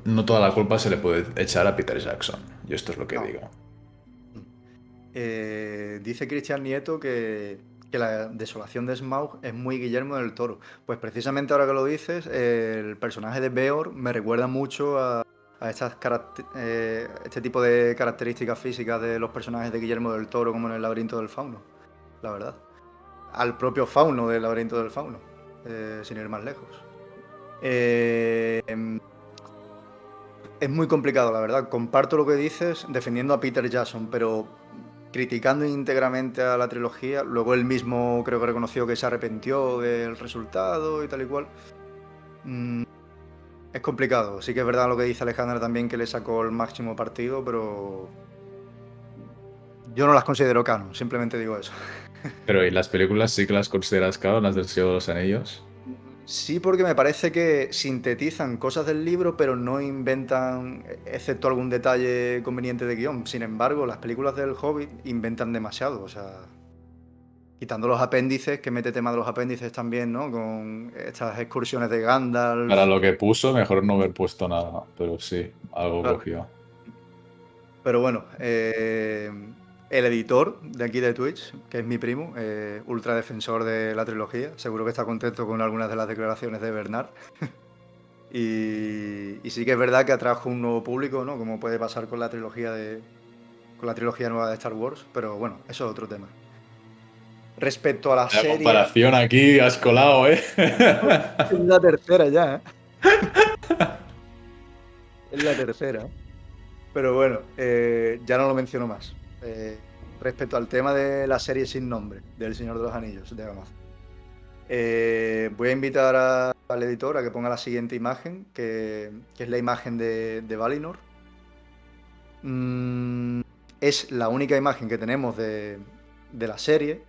no toda la culpa se le puede echar a Peter Jackson. Y esto es lo que No. digo. Dice Cristian Nieto que la desolación de Smaug es muy Guillermo del Toro. Pues precisamente ahora que lo dices, el personaje de Beor me recuerda mucho a este tipo de características físicas de los personajes de Guillermo del Toro, como en el Laberinto del Fauno, la verdad. Al propio Fauno del Laberinto del Fauno, sin ir más lejos. Es muy complicado, la verdad. Comparto lo que dices defendiendo a Peter Jackson, pero criticando íntegramente a la trilogía. Luego él mismo creo que reconoció que se arrepintió del resultado y tal y cual. Es complicado. Sí que es verdad lo que dice Alejandra también, que le sacó el máximo partido, pero yo no las considero canon, simplemente digo eso. Pero ¿y las películas sí que las consideras canon, las del Señor de los Anillos? Sí, porque me parece que sintetizan cosas del libro, pero no inventan, excepto algún detalle conveniente de guión. Sin embargo, las películas del Hobbit inventan demasiado, o sea, quitando los apéndices, que mete tema de los apéndices también, ¿no? Con estas excursiones de Para Gandalf. lo que puso, mejor no haber puesto nada, pero sí, algo Claro. cogió. Pero bueno, el editor de aquí de Twitch, que es mi primo, ultra defensor de la trilogía, seguro que está contento con algunas de las declaraciones de Bernard. Y sí que es verdad que atrajo un nuevo público, ¿no? Como puede pasar con la trilogía nueva de Star Wars, pero bueno, eso es otro tema. Respecto a la La serie, comparación aquí has colado, ¿eh? es la tercera ya, ¿eh? Es la tercera. Pero bueno, ya no lo menciono más. Respecto al tema de la serie sin nombre, del Señor de los Anillos, de Amazon. Voy a invitar al editor a que ponga la siguiente imagen, que es la imagen de Valinor. Es la única imagen que tenemos de la serie.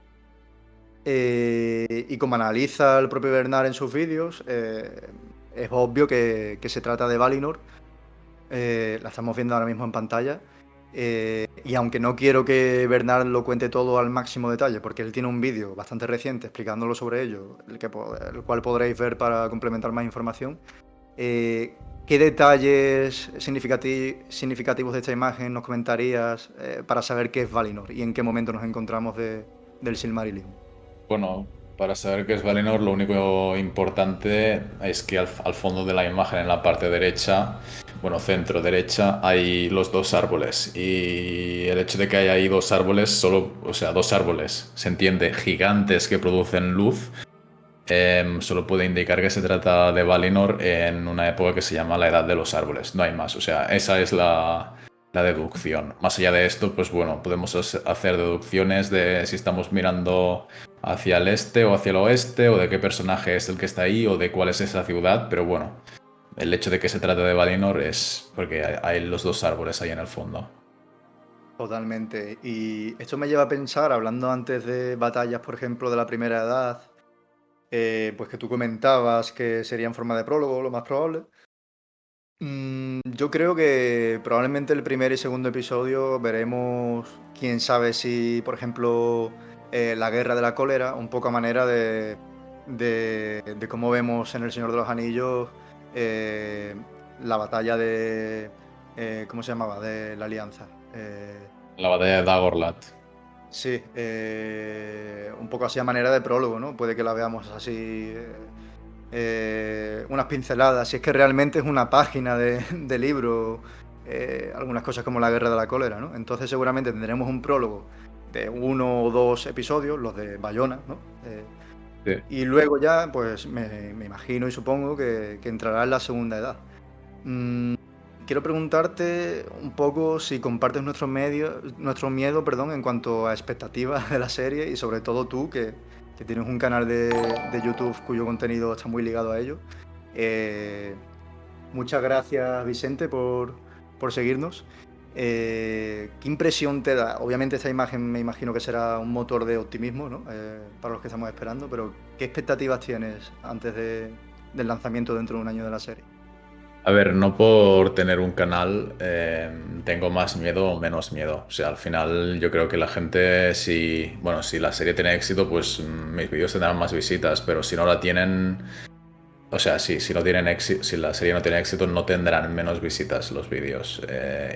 Y como analiza el propio Bernard en sus vídeos, es obvio que se trata de Valinor. La estamos viendo ahora mismo en pantalla. Y aunque no quiero que Bernard lo cuente todo al máximo detalle, porque él tiene un vídeo bastante reciente explicándolo sobre ello, el cual podréis ver para complementar más información. ¿Qué detalles significativos de esta imagen nos comentarías para saber qué es Valinor y en qué momento nos encontramos del Silmarillion? Bueno, para saber qué es Valinor, lo único importante es que al fondo de la imagen, en la parte derecha, bueno, centro derecha, hay los dos árboles. Y el hecho de que haya ahí dos árboles, o sea, dos árboles, se entiende, gigantes que producen luz, solo puede indicar que se trata de Valinor en una época que se llama la Edad de los Árboles. No hay más. O sea, esa es la deducción. Más allá de esto, pues bueno, podemos hacer deducciones de si estamos mirando hacia el este o hacia el oeste, o de qué personaje es el que está ahí, o de cuál es esa ciudad, pero bueno, el hecho de que se trate de Valinor es porque hay los dos árboles ahí en el fondo. Totalmente. Y esto me lleva a pensar, hablando antes de batallas, por ejemplo, de la Primera Edad, pues que tú comentabas que sería en forma de prólogo, lo más probable. Yo creo que probablemente el primer y segundo episodio veremos, quién sabe si, por ejemplo, la Guerra de la Cólera, un poco a manera de cómo vemos en El Señor de los Anillos eh, la batalla ¿cómo se llamaba? De la Alianza. La batalla de Dagorlat. Sí, un poco así a manera de prólogo, ¿no? Puede que la veamos así, unas pinceladas, si es que realmente es una página de libro, algunas cosas como la Guerra de la Cólera, ¿no? Entonces seguramente tendremos un prólogo de 1 o 2 episodios, los de Bayona, ¿no? Sí. Y luego ya, pues me imagino y supongo que entrará en la segunda edad. Quiero preguntarte un poco si compartes nuestro miedo, perdón, en cuanto a expectativas de la serie y sobre todo tú, que tienes un canal de YouTube cuyo contenido está muy ligado a ello. Muchas gracias, Vicente, por seguirnos. ¿Qué impresión te da? Obviamente esta imagen me imagino que será un motor de optimismo, ¿no? Para los que estamos esperando, pero ¿qué expectativas tienes antes del lanzamiento dentro de un año de la serie? A ver, no por tener un canal tengo más miedo o menos miedo. O sea, al final yo creo que la gente, bueno, si la serie tiene éxito, pues mis vídeos tendrán más visitas, pero si no la tienen, o sea, si no tienen éxito, si la serie no tiene éxito, no tendrán menos visitas los vídeos.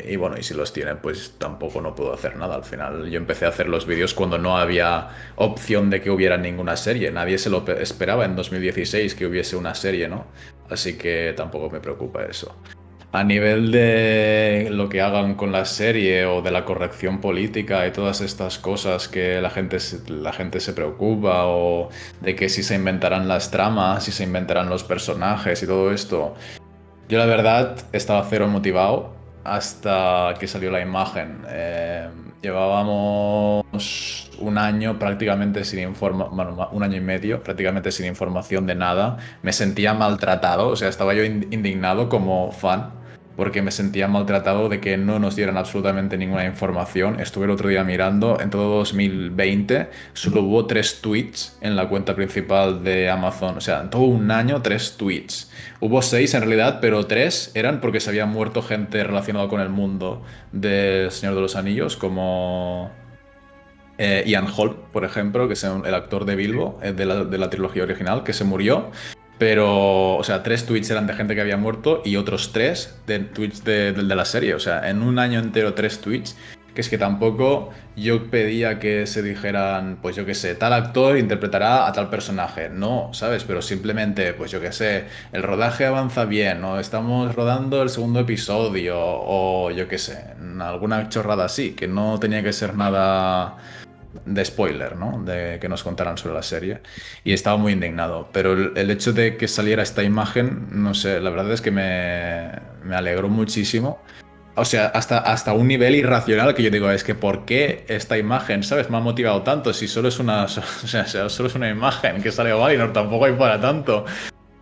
Y bueno, y si los tienen, pues tampoco no puedo hacer nada. Al final, yo empecé a hacer los vídeos cuando no había opción de que hubiera ninguna serie. Nadie se lo esperaba en 2016 que hubiese una serie, ¿no? Así que tampoco me preocupa eso. A nivel de lo que hagan con la serie o de la corrección política y todas estas cosas que la gente se preocupa o de que si se inventarán las tramas, si se inventarán los personajes y todo esto, yo la verdad estaba cero motivado hasta que salió la imagen. Llevábamos un año prácticamente sin bueno, un año y medio prácticamente sin información de nada. Me sentía maltratado, o sea, estaba yo indignado como fan porque me sentía maltratado de que no nos dieran absolutamente ninguna información. Estuve el otro día mirando, en todo 2020 solo hubo 3 tweets en la cuenta principal de Amazon, o sea, en todo un año 3 tweets. Hubo 6 en realidad, pero 3 eran porque se había muerto gente relacionada con el mundo del Señor de los Anillos, como Ian Holm, por ejemplo, que es el actor de Bilbo, de la trilogía original, que se murió. Pero, o sea, 3 tweets eran de gente que había muerto y otros 3 de tweets de la serie. O sea, en un año entero 3 tweets. Que es que tampoco yo pedía que se dijeran, pues yo qué sé, tal actor interpretará a tal personaje. No, ¿sabes? Pero simplemente, pues yo qué sé, el rodaje avanza bien, o estamos rodando el segundo episodio, o yo qué sé, alguna chorrada así, que no tenía que ser nada de spoiler, ¿no? De que nos contaran sobre la serie. Y estaba muy indignado. Pero el hecho de que saliera esta imagen, no sé, la verdad es que me alegró muchísimo. O sea, hasta un nivel irracional que yo digo, es que ¿por qué esta imagen, ¿sabes? Me ha motivado tanto si solo es una, o sea, solo es una imagen que sale Valinor, tampoco hay para tanto.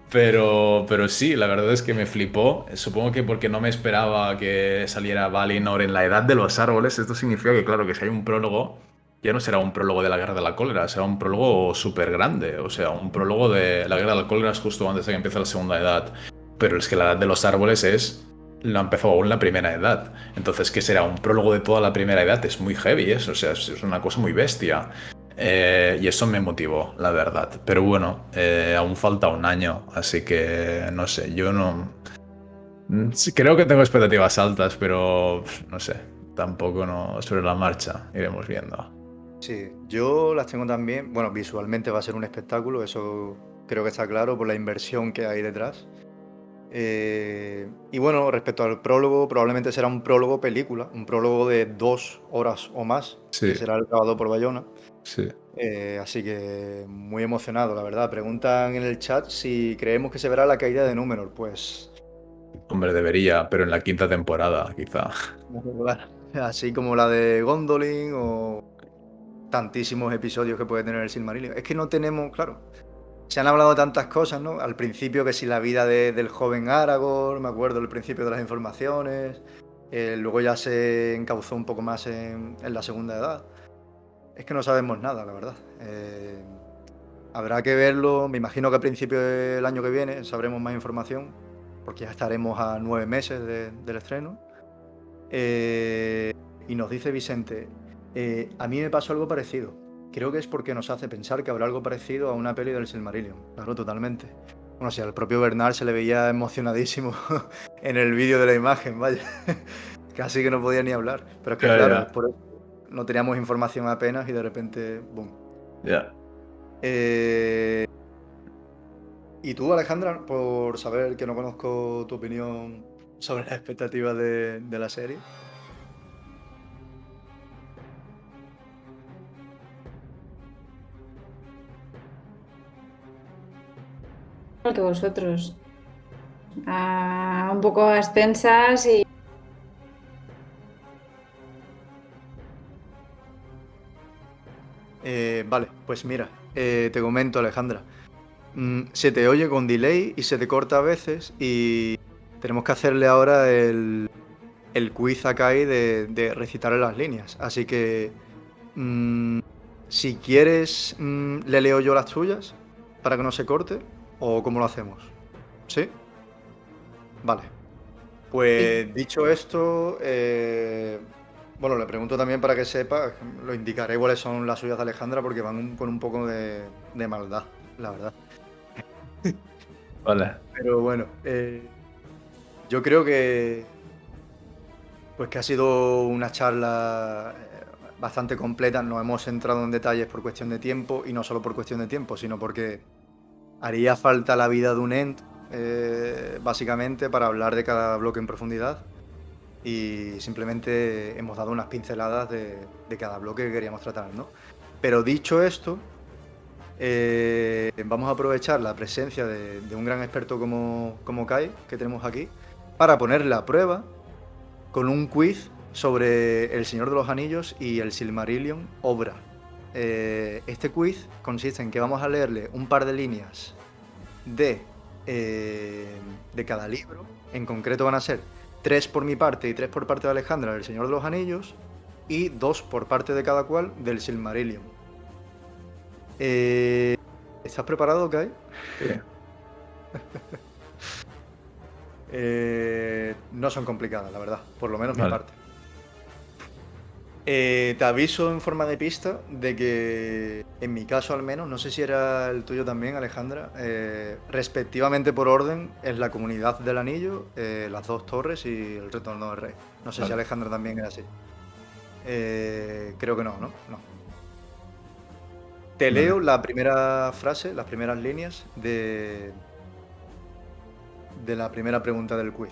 Pero sí, la verdad es que me flipó. Supongo que porque no me esperaba que saliera Valinor en la edad de los árboles. Esto significa que, claro, que si hay un prólogo, ya no será un prólogo de la Guerra de la Cólera, será un prólogo súper grande. O sea, un prólogo de la Guerra de la Cólera es justo antes de que empiece la Segunda Edad. Pero es que la edad de los árboles la empezó aún la Primera Edad. Entonces, ¿qué será? Un prólogo de toda la Primera Edad. Es muy heavy eso, o sea, es una cosa muy bestia. Y eso me motivó, la verdad. Pero bueno, aún falta un año, así que no sé, yo no... Sí, creo que tengo expectativas altas, pero no sé, tampoco no sobre la marcha, iremos viendo. Sí, yo las tengo también. Bueno, visualmente va a ser un espectáculo, eso creo que está claro por la inversión que hay detrás. Y bueno, respecto al prólogo, probablemente será un prólogo película, un prólogo de 2 horas o más, Sí, que será grabado por Bayona. sí. Así que muy emocionado, la verdad. Preguntan en el chat si creemos que se verá la caída de Númenor. Pues Hombre, debería, pero en la quinta temporada, quizá. bueno, así como la de Gondolin o tantísimos episodios que puede tener el Silmarillion. Es que no tenemos, claro, se han hablado tantas cosas, ¿no? Al principio que si la vida del joven Aragorn, me acuerdo al principio de las informaciones, luego ya se encauzó un poco más en la segunda edad. Es que no sabemos nada, la verdad. Habrá que verlo, me imagino que a principios del año que viene sabremos más información, porque ya estaremos a 9 meses del estreno. Y nos dice Vicente, a mí me pasó algo parecido. Creo que es porque nos hace pensar que habrá algo parecido a una peli del Silmarillion. Claro, totalmente. Bueno, si al propio Bernard se le veía emocionadísimo en el vídeo de la imagen, vaya. Casi que no podía ni hablar. Pero es que Ya, claro, ya, es por eso. No teníamos información apenas y de repente, boom. ya. Eh, ¿Y tú, Alejandra, por saber que no conozco tu opinión sobre las expectativas de la serie? Igual que vosotros. Un poco a expensas y Vale, pues mira, te comento, Alejandra. Se te oye con delay y se te corta a veces y tenemos que hacerle ahora el quiz acá hay de recitar las líneas. Así que, si quieres, le leo yo las tuyas para que no se corte, o cómo lo hacemos. ¿Sí? Vale. Sí. Pues dicho esto, bueno, le pregunto también para que sepa, lo indicaré cuáles son las suyas de Alejandra porque van con un poco de maldad, la verdad. Vale. Pero bueno, yo creo que ha sido una charla bastante completa. Nos hemos centrado en detalles por cuestión de tiempo y no solo por cuestión de tiempo, sino porque haría falta la vida de un Ent, básicamente, para hablar de cada bloque en profundidad. Y simplemente hemos dado unas pinceladas de cada bloque que queríamos tratar, ¿no? Pero dicho esto, vamos a aprovechar la presencia de un gran experto como Kai, que tenemos aquí, para ponerle a prueba con un quiz sobre El Señor de los Anillos y el Silmarillion obra. Este quiz consiste en que vamos a leerle un par de líneas de cada libro. En concreto van a ser 3 por mi parte y 3 por parte de Alejandra del Señor de los Anillos y 2 por parte de cada cual del Silmarillion. ¿Estás preparado, Kai? Sí. No son complicadas, la verdad, por lo menos mi Vale. parte. Te aviso en forma de pista de que, en mi caso al menos, no sé si era el tuyo también, Alejandra, respectivamente por orden, es la Comunidad del Anillo, las Dos Torres y el Retorno del Rey. No sé si Vale. Alejandra también era así. Creo que no, ¿no? No. Te Vale. leo la primera frase, las primeras líneas de la primera pregunta del quiz.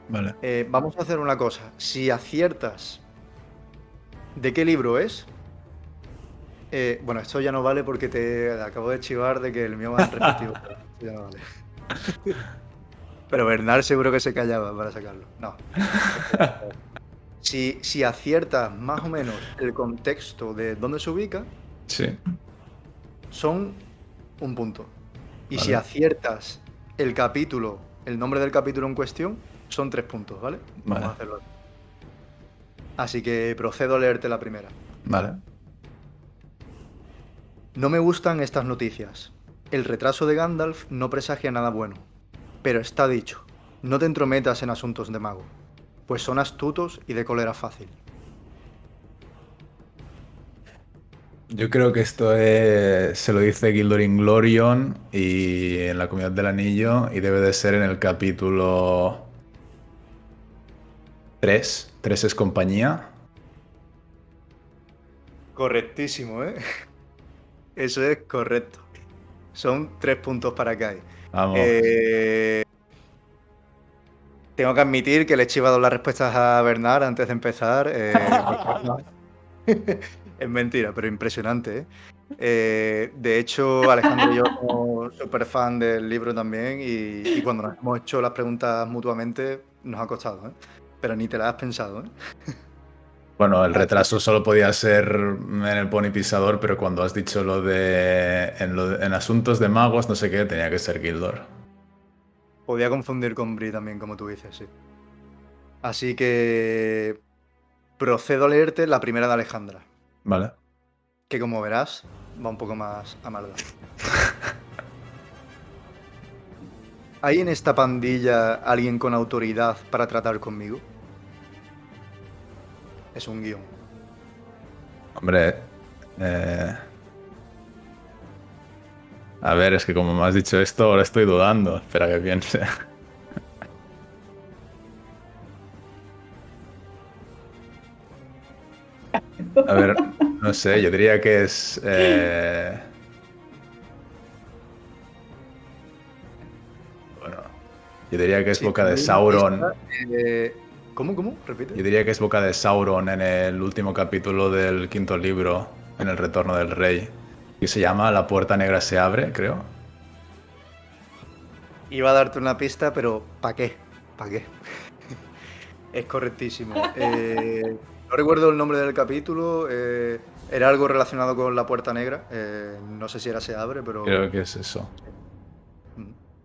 Vale. Vamos a hacer una cosa. Si aciertas de qué libro es, bueno, esto ya no vale porque te acabo de chivar de que el mío va en respectivo. Esto ya no vale. Pero Bernard seguro que se callaba para sacarlo. No. Si aciertas más o menos el contexto de dónde se ubica, Sí. son un punto. Y si Vale. aciertas el capítulo, el nombre del capítulo en cuestión, son 3 puntos, ¿vale? Vamos a Vale. hacerlo. Así que procedo a leerte la primera. Vale. No me gustan estas noticias. El retraso de Gandalf no presagia nada bueno. Pero está dicho, no te entrometas en asuntos de mago, pues son astutos y de cólera fácil. Yo creo que esto se lo dice Gildor Inglorion y en la Comunidad del Anillo y debe de ser en el capítulo 3. 3 es compañía. Correctísimo, ¿eh? Eso es correcto. Son 3 puntos para Kai. Vamos. Tengo que admitir que le he chivado las respuestas a Bernard antes de empezar. No, es mentira, pero impresionante, ¿eh? De hecho, Alejandro y yo somos súper fan del libro también y cuando nos hemos hecho las preguntas mutuamente nos ha costado, ¿eh? Pero ni te las has pensado, ¿eh? Bueno, el Así retraso solo podía ser en el Pony Pisador, pero cuando has dicho en asuntos de magos, no sé qué, tenía que ser Gildor. podía confundir con Bri también, como tú dices, sí. Así que procedo a leerte la primera de Alejandra, Vale. que como verás va un poco más a maldad. ¿Hay en esta pandilla alguien con autoridad para tratar conmigo? Es un guión. Hombre, a ver, es que como me has dicho esto, ahora estoy dudando. Espera que piense. A ver, no sé, yo diría que es... bueno, yo diría que es Si te Boca de doy una Sauron. pista, ¿cómo? Repite. Yo diría que es Boca de Sauron en el último capítulo del quinto libro, en el Retorno del Rey. Y se llama La Puerta Negra se abre, creo. Iba a darte una pista, pero ¿para qué? ¿Para qué? Es correctísimo. No recuerdo el nombre del capítulo. Era algo relacionado con la Puerta Negra. No sé si era Se abre, Creo que es eso.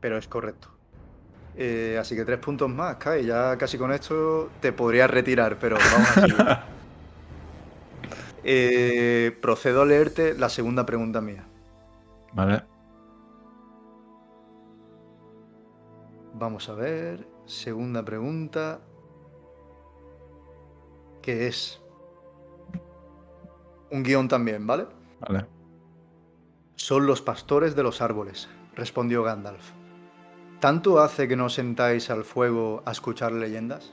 pero es correcto. Así que 3 puntos más, Kai. Ya casi con esto te podrías retirar, pero vamos a seguir. Procedo a leerte la segunda pregunta mía. Vale. Vamos a ver. Segunda pregunta. Que es un guión también, ¿vale? Vale. Son los pastores de los árboles, respondió Gandalf. ¿Tanto hace que no os sentáis al fuego a escuchar leyendas?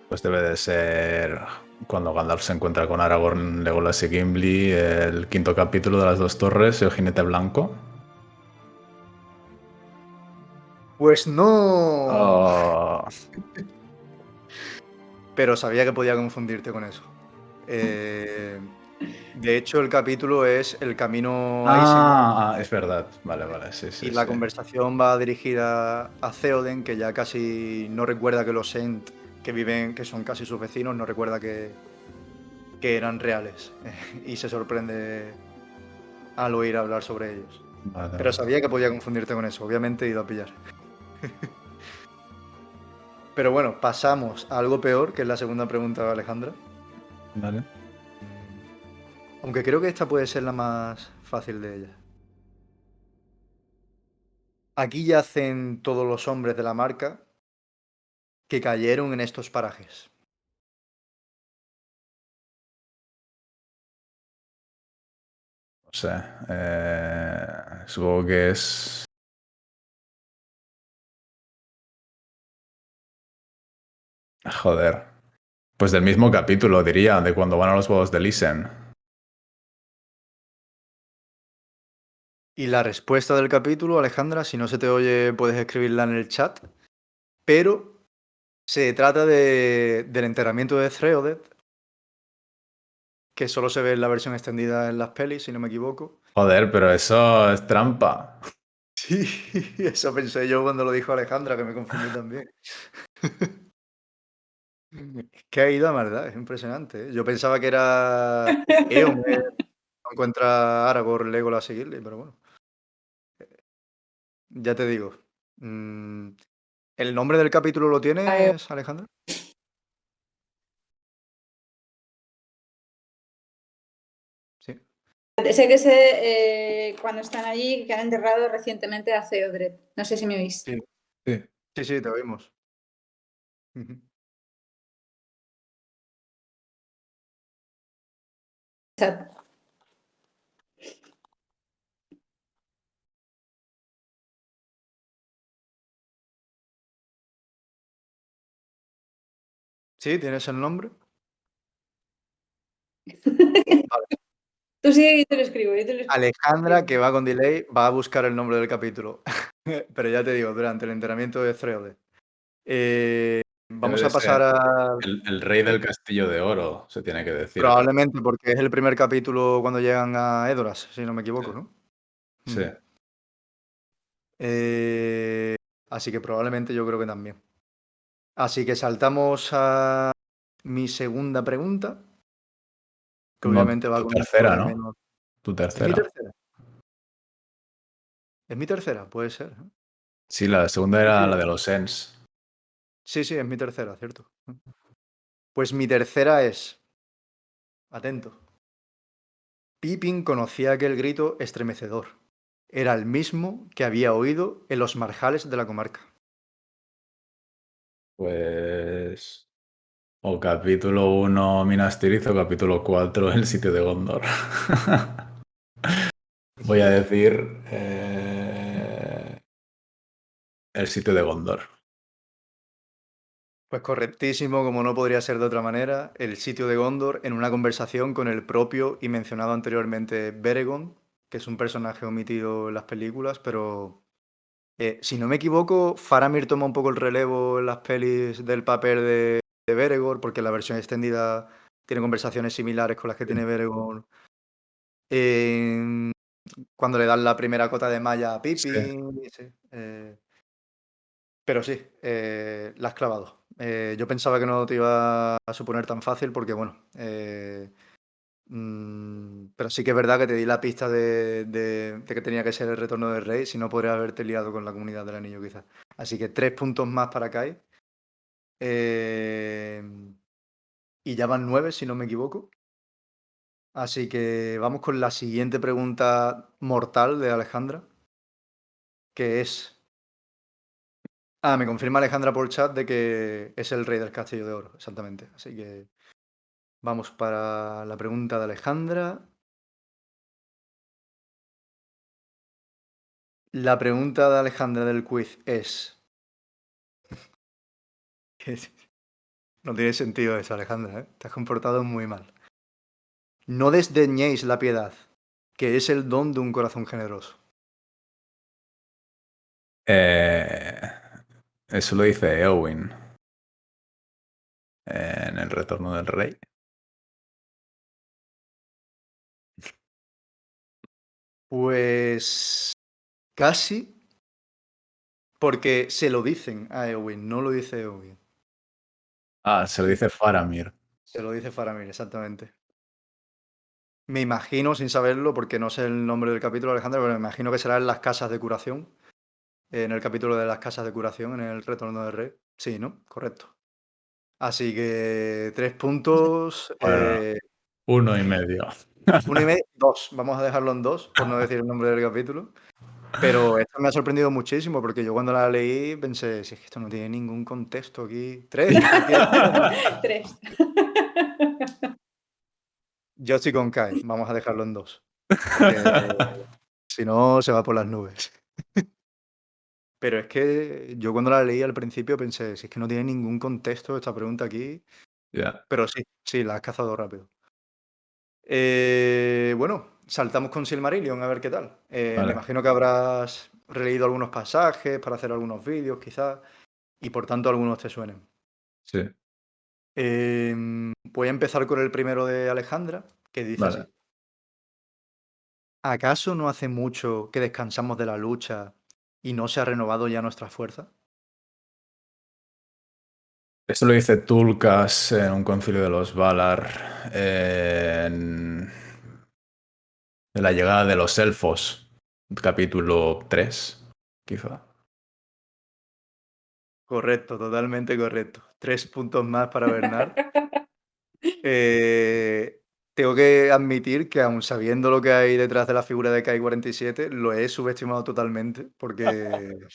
Pues debe de ser cuando Gandalf se encuentra con Aragorn, Legolas y Gimli, el quinto capítulo de las dos torres, el jinete blanco. Pues no. Oh. Pero sabía que podía confundirte con eso. De hecho, el capítulo es El camino a Isengard Es verdad. Vale, vale, sí, y sí, la sí. conversación va dirigida a Theoden, que ya casi no recuerda que los Ent que viven, que son casi sus vecinos, no recuerda que eran reales y se sorprende al oír hablar sobre ellos. Vale, Pero vale. sabía que podía confundirte con eso, obviamente he ido a pillar. Pero bueno, pasamos a algo peor, que es la segunda pregunta de Alejandra. Vale. Aunque creo que esta puede ser la más fácil de ellas. Aquí yacen todos los hombres de la marca que cayeron en estos parajes. No sé. Supongo que es. Joder. Pues del mismo capítulo, diría, de cuando van a los huevos de Lisen. Y la respuesta del capítulo, Alejandra, si no se te oye, puedes escribirla en el chat. Pero se trata del enterramiento de Threodet, que solo se ve en la versión extendida en las pelis, si no me equivoco. Joder, pero eso es trampa. Sí, eso pensé yo cuando lo dijo Alejandra, que me confundí también. Es que ha ido a maldad, es impresionante, ¿eh? Yo pensaba que era Éomer, no encuentra Aragorn, Legolas y Gimli, pero bueno, ya te digo. Mm, ¿El nombre del capítulo lo tienes, Alejandra? Sí. Sé que cuando están allí que han enterrado recientemente a Theodred. No sé si me oís. Sí, Sí. sí, sí, te oímos. Ujú. Chat. ¿Sí? ¿Tienes el nombre? Vale. Tú sigue y yo te lo escribo. Yo te lo Alejandra, que escribo. va con delay, va a buscar el nombre del capítulo. Pero ya te digo, durante el enterramiento de Freode. Debe Vamos de a pasar ser a... el rey ¿Sí? del castillo de oro, se tiene que decir. Probablemente porque es el primer capítulo cuando llegan a Edoras, si no me Sí. equivoco, ¿no? Sí. Mm. Eh, Así que probablemente yo creo que también. Así que saltamos a mi segunda pregunta, que No, obviamente va tu con esto tercera, de ¿no? menos. Tu ¿Es mi tercera. tercera? ¿Es mi tercera? Puede ser, ¿no? Sí, la segunda Sí, era sí, la de los Ents. sí, sí, es mi tercera, cierto. Pues mi tercera es, atento, Pippin conocía aquel grito estremecedor. Era el mismo que había oído en los marjales de la comarca. Pues. O capítulo 1 Minas Tirith o capítulo 4 El sitio de Gondor. Voy a decir. El sitio de Gondor. Pues correctísimo, como no podría ser de otra manera, el sitio de Gondor en una conversación con el propio y mencionado anteriormente Beregond, que es un personaje omitido en las películas, pero si no me equivoco, Faramir toma un poco el relevo en las pelis del papel de Beregond, porque la versión extendida tiene conversaciones similares con las que tiene Beregond. Cuando le dan la primera cota de malla a Sí. Pippin. Sí, pero sí, la has clavado. Yo pensaba que no te iba a suponer tan fácil porque, bueno, Pero sí que es verdad que te di la pista de que tenía que ser el retorno del rey, si no podrías haberte liado con la comunidad del anillo quizás. Así que 3 puntos más para Kai. Eh, y ya van 9, si no me equivoco. Así que vamos con la siguiente pregunta mortal de Alejandra, que es... Ah, me confirma Alejandra por chat de que es el rey del Castillo de Oro, exactamente. Así que vamos para la pregunta de Alejandra. La pregunta de Alejandra del quiz es... No tiene sentido eso, Alejandra, ¿eh? Te has comportado muy mal. No desdeñéis la piedad, que es el don de un corazón generoso. Eh, Eso lo dice Eowyn en El Retorno del Rey. Pues casi, porque se lo dicen a Eowyn, no lo dice Eowyn. Ah, se lo dice Faramir. Se lo dice Faramir, exactamente. Me imagino, sin saberlo, porque no sé el nombre del capítulo, Alejandra, pero me imagino que será en las casas de curación. En el capítulo de las casas de curación, en el Retorno del Rey. Sí, ¿no? Correcto. Así que 3 puntos. Bueno, 1,5. 1,5, 2. Vamos a dejarlo en 2, por no decir el nombre del capítulo. Pero esto me ha sorprendido muchísimo, porque yo cuando la leí pensé, si es que esto no tiene ningún contexto aquí. 3, aquí hay 3. Yo estoy con Kai, vamos a dejarlo en 2. Porque si no, se va por las nubes. Pero es que yo cuando la leí al principio pensé, si es que no tiene ningún contexto esta pregunta aquí. Ya, Pero sí, la has cazado rápido. Bueno, saltamos con Silmarillion a ver qué tal. Me vale. imagino que habrás releído algunos pasajes para hacer algunos vídeos, quizás, y por tanto algunos te suenen. Sí, Voy a empezar con el primero de Alejandra, que dice vale. así. ¿Acaso no hace mucho que descansamos de la lucha y no se ha renovado ya nuestra fuerza? Esto lo dice Tulkas en un concilio de los Valar. De la llegada de los elfos. Capítulo 3, quizá. Correcto, totalmente correcto. 3 puntos más para Bernard. Eh, Tengo que admitir que aun sabiendo lo que hay detrás de la figura de Kai-47, lo he subestimado totalmente, porque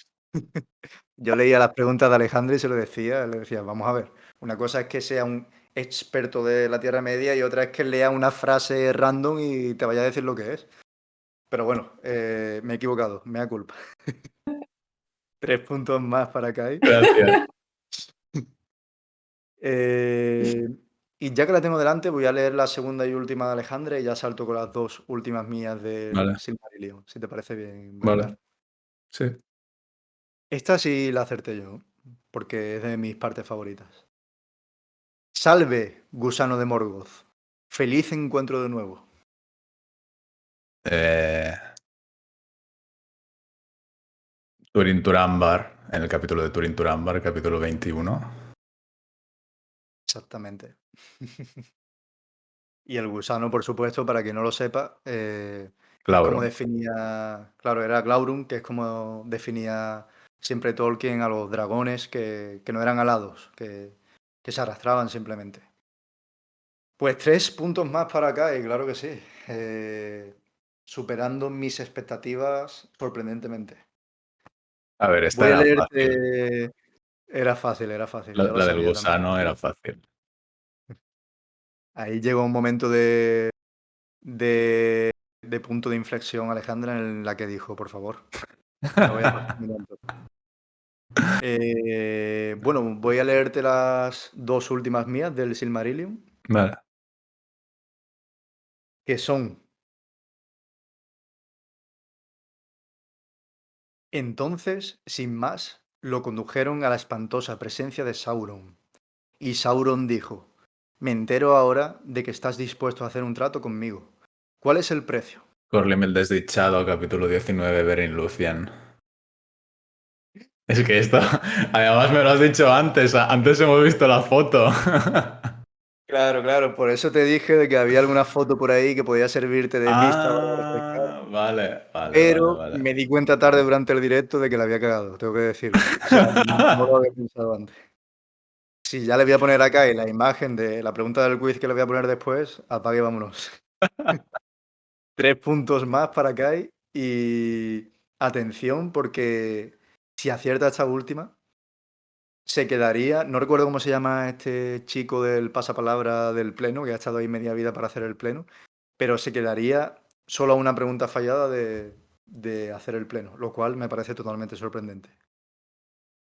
yo leía las preguntas de Alejandro y se lo decía, le decía, vamos a ver, una cosa es que sea un experto de la Tierra Media y otra es que lea una frase random y te vaya a decir lo que es. Pero bueno, me he equivocado, mea culpa. 3 puntos más para Kai. Gracias. Eh, y ya que la tengo delante, voy a leer la segunda y última de Alejandra y ya salto con las 2 últimas mías del Vale, Silmarillion, si te parece bien, Bernard. vale. Sí. Esta sí la acerté yo, porque es de mis partes favoritas. Salve, gusano de Morgoth. Feliz encuentro de nuevo. Eh, Turin Turambar, en el capítulo de Turin Turambar, capítulo 21. Exactamente. Y el gusano, por supuesto, para quien no lo sepa, es como Claro. definía, claro, era Glaurung, que es como definía siempre Tolkien a los dragones que no eran alados, que se arrastraban simplemente. Pues 3 puntos más para acá, y claro que sí. Superando mis expectativas sorprendentemente. A ver, esta Voy a era fácil. leerte... Era fácil, La, yo lo la del sabía también. gusano era fácil. Ahí llegó un momento de punto de inflexión, Alejandra, en la que dijo, por favor, no voy a pasar mi momento. Bueno, voy a leerte las 2 últimas mías del Silmarillion, Vale. que son: entonces, sin más, lo condujeron a la espantosa presencia de Sauron. Y Sauron dijo, me entero ahora de que estás dispuesto a hacer un trato conmigo. ¿Cuál es el precio? Corlem el desdichado, capítulo 19, Beren Luthien. Es que esto, además me lo has dicho antes, antes hemos visto la foto. Claro, claro, por eso te dije de que había alguna foto por ahí que podía servirte de pista para refrescar, Vale, vale, vale, pero vale. me di cuenta tarde durante el directo de que la había cagado, tengo que decirlo. O sea, no lo había pensado antes. Si ya le voy a poner acá y la imagen de la pregunta del quiz que le voy a poner después, apague y vámonos. 3 puntos más para Kai y atención porque si acierta esta última, se quedaría, no recuerdo cómo se llama este chico del pasapalabra del pleno, que ha estado ahí media vida para hacer el pleno, pero se quedaría solo a una pregunta fallada de hacer el pleno, lo cual me parece totalmente sorprendente.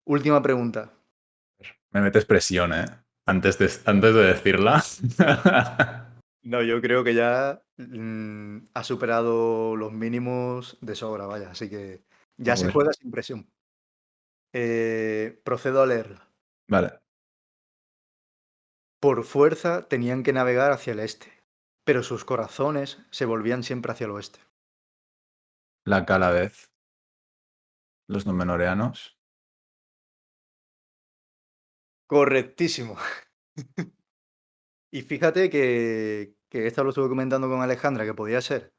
Última pregunta. Me metes presión, ¿eh? Antes de decirla. No, yo creo que ya ha superado los mínimos de sobra, vaya, así que ya se Bueno, juega sin presión. Procedo a leerla. vale. Por fuerza tenían que navegar hacia el este, pero sus corazones se volvían siempre hacia el oeste. La Calavez. Los Númenóreanos. Correctísimo. Y fíjate que esta lo estuve comentando con Alejandra, que podía ser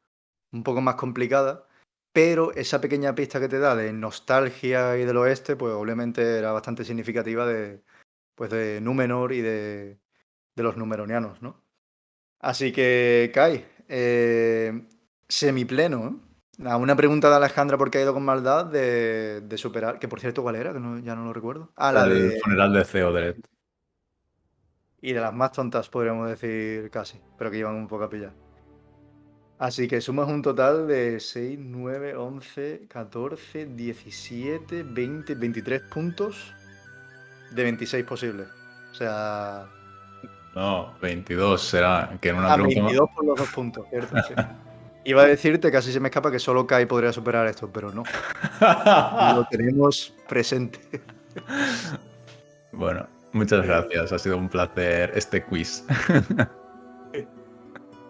un poco más complicada, pero esa pequeña pista que te da de nostalgia y del oeste, pues obviamente era bastante significativa pues de Númenor y de los numeronianos, ¿no? Así que, Kai, semipleno, ¿eh? A una pregunta de Alejandra porque ha ido con maldad de superar, que por cierto, ¿cuál era? Que ya no lo recuerdo. Ah, la El de... funeral de Theodoret. Y de las más tontas, podríamos decir casi, pero que iban un poco a pillar. Así que sumas un total de 6, 9, 11, 14, 17, 20, 23 puntos de 26 posibles. O sea, No, 22 será. Que en una a pregunta 22 por los 2 puntos, ¿cierto? Sí. Iba a decirte, casi se me escapa, que solo Kai podría superar esto, pero no. Lo tenemos presente. Bueno, muchas gracias. Ha sido un placer este quiz.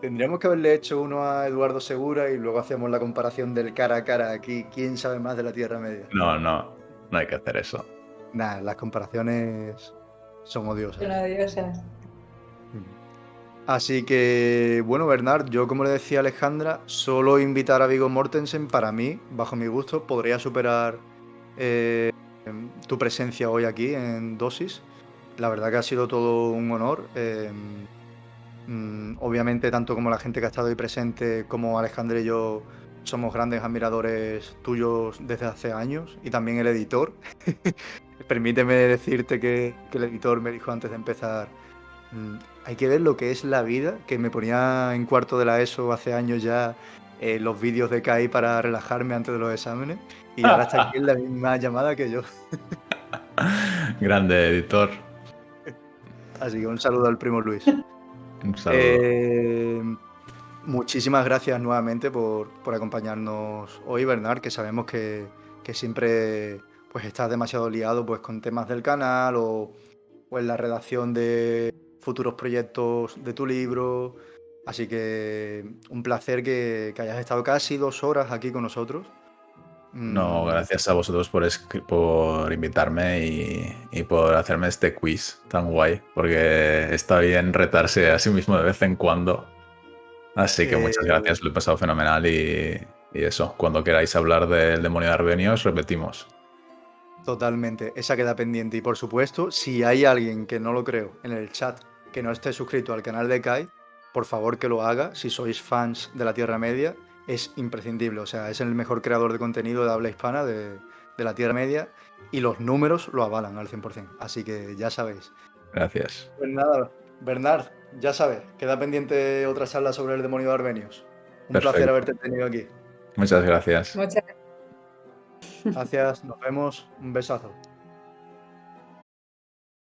Tendríamos que haberle hecho uno a Eduardo Segura y luego hacemos la comparación del cara a cara aquí. ¿Quién sabe más de la Tierra Media? No, no. No hay que hacer eso. Nah, las comparaciones son odiosas. Son odiosas. Así que, bueno, Bernard, yo como le decía a Alejandra, solo invitar a Viggo Mortensen, para mí, bajo mi gusto, podría superar tu presencia hoy aquí en Dosis. La verdad que ha sido todo un honor. Obviamente, tanto como la gente que ha estado ahí presente, como Alejandra y yo, somos grandes admiradores tuyos desde hace años, y también el editor. Permíteme decirte que el editor me dijo antes de empezar, hay que ver lo que es la vida, que me ponía en cuarto de la ESO hace años ya los vídeos de Kai para relajarme antes de los exámenes, y ahora está aquí en la misma llamada que yo. Grande editor. Así que un saludo al primo Luis. Un saludo. Muchísimas gracias nuevamente por acompañarnos hoy, Bernard, que sabemos que siempre pues estás demasiado liado pues con temas del canal o en la redacción de futuros proyectos de tu libro. Así que un placer que hayas estado casi 2 horas aquí con nosotros. No, gracias a vosotros por invitarme y por hacerme este quiz tan guay, porque está bien retarse a sí mismo de vez en cuando. Así que muchas gracias, lo he pasado fenomenal y eso, cuando queráis hablar del demonio de Arbenios, repetimos. Totalmente, esa queda pendiente. Y por supuesto, si hay alguien que no lo creo en el chat que no esté suscrito al canal de Kai, por favor que lo haga. Si sois fans de la Tierra Media, es imprescindible. O sea, es el mejor creador de contenido de habla hispana de la Tierra Media y los números lo avalan al 100%. Así que ya sabéis. Gracias. Pues nada, Bernard, ya sabes, queda pendiente otra charla sobre el demonio de Arbenios. Un placer Perfecto. haberte tenido aquí. Muchas gracias. Muchas Gracias, nos vemos, un besazo.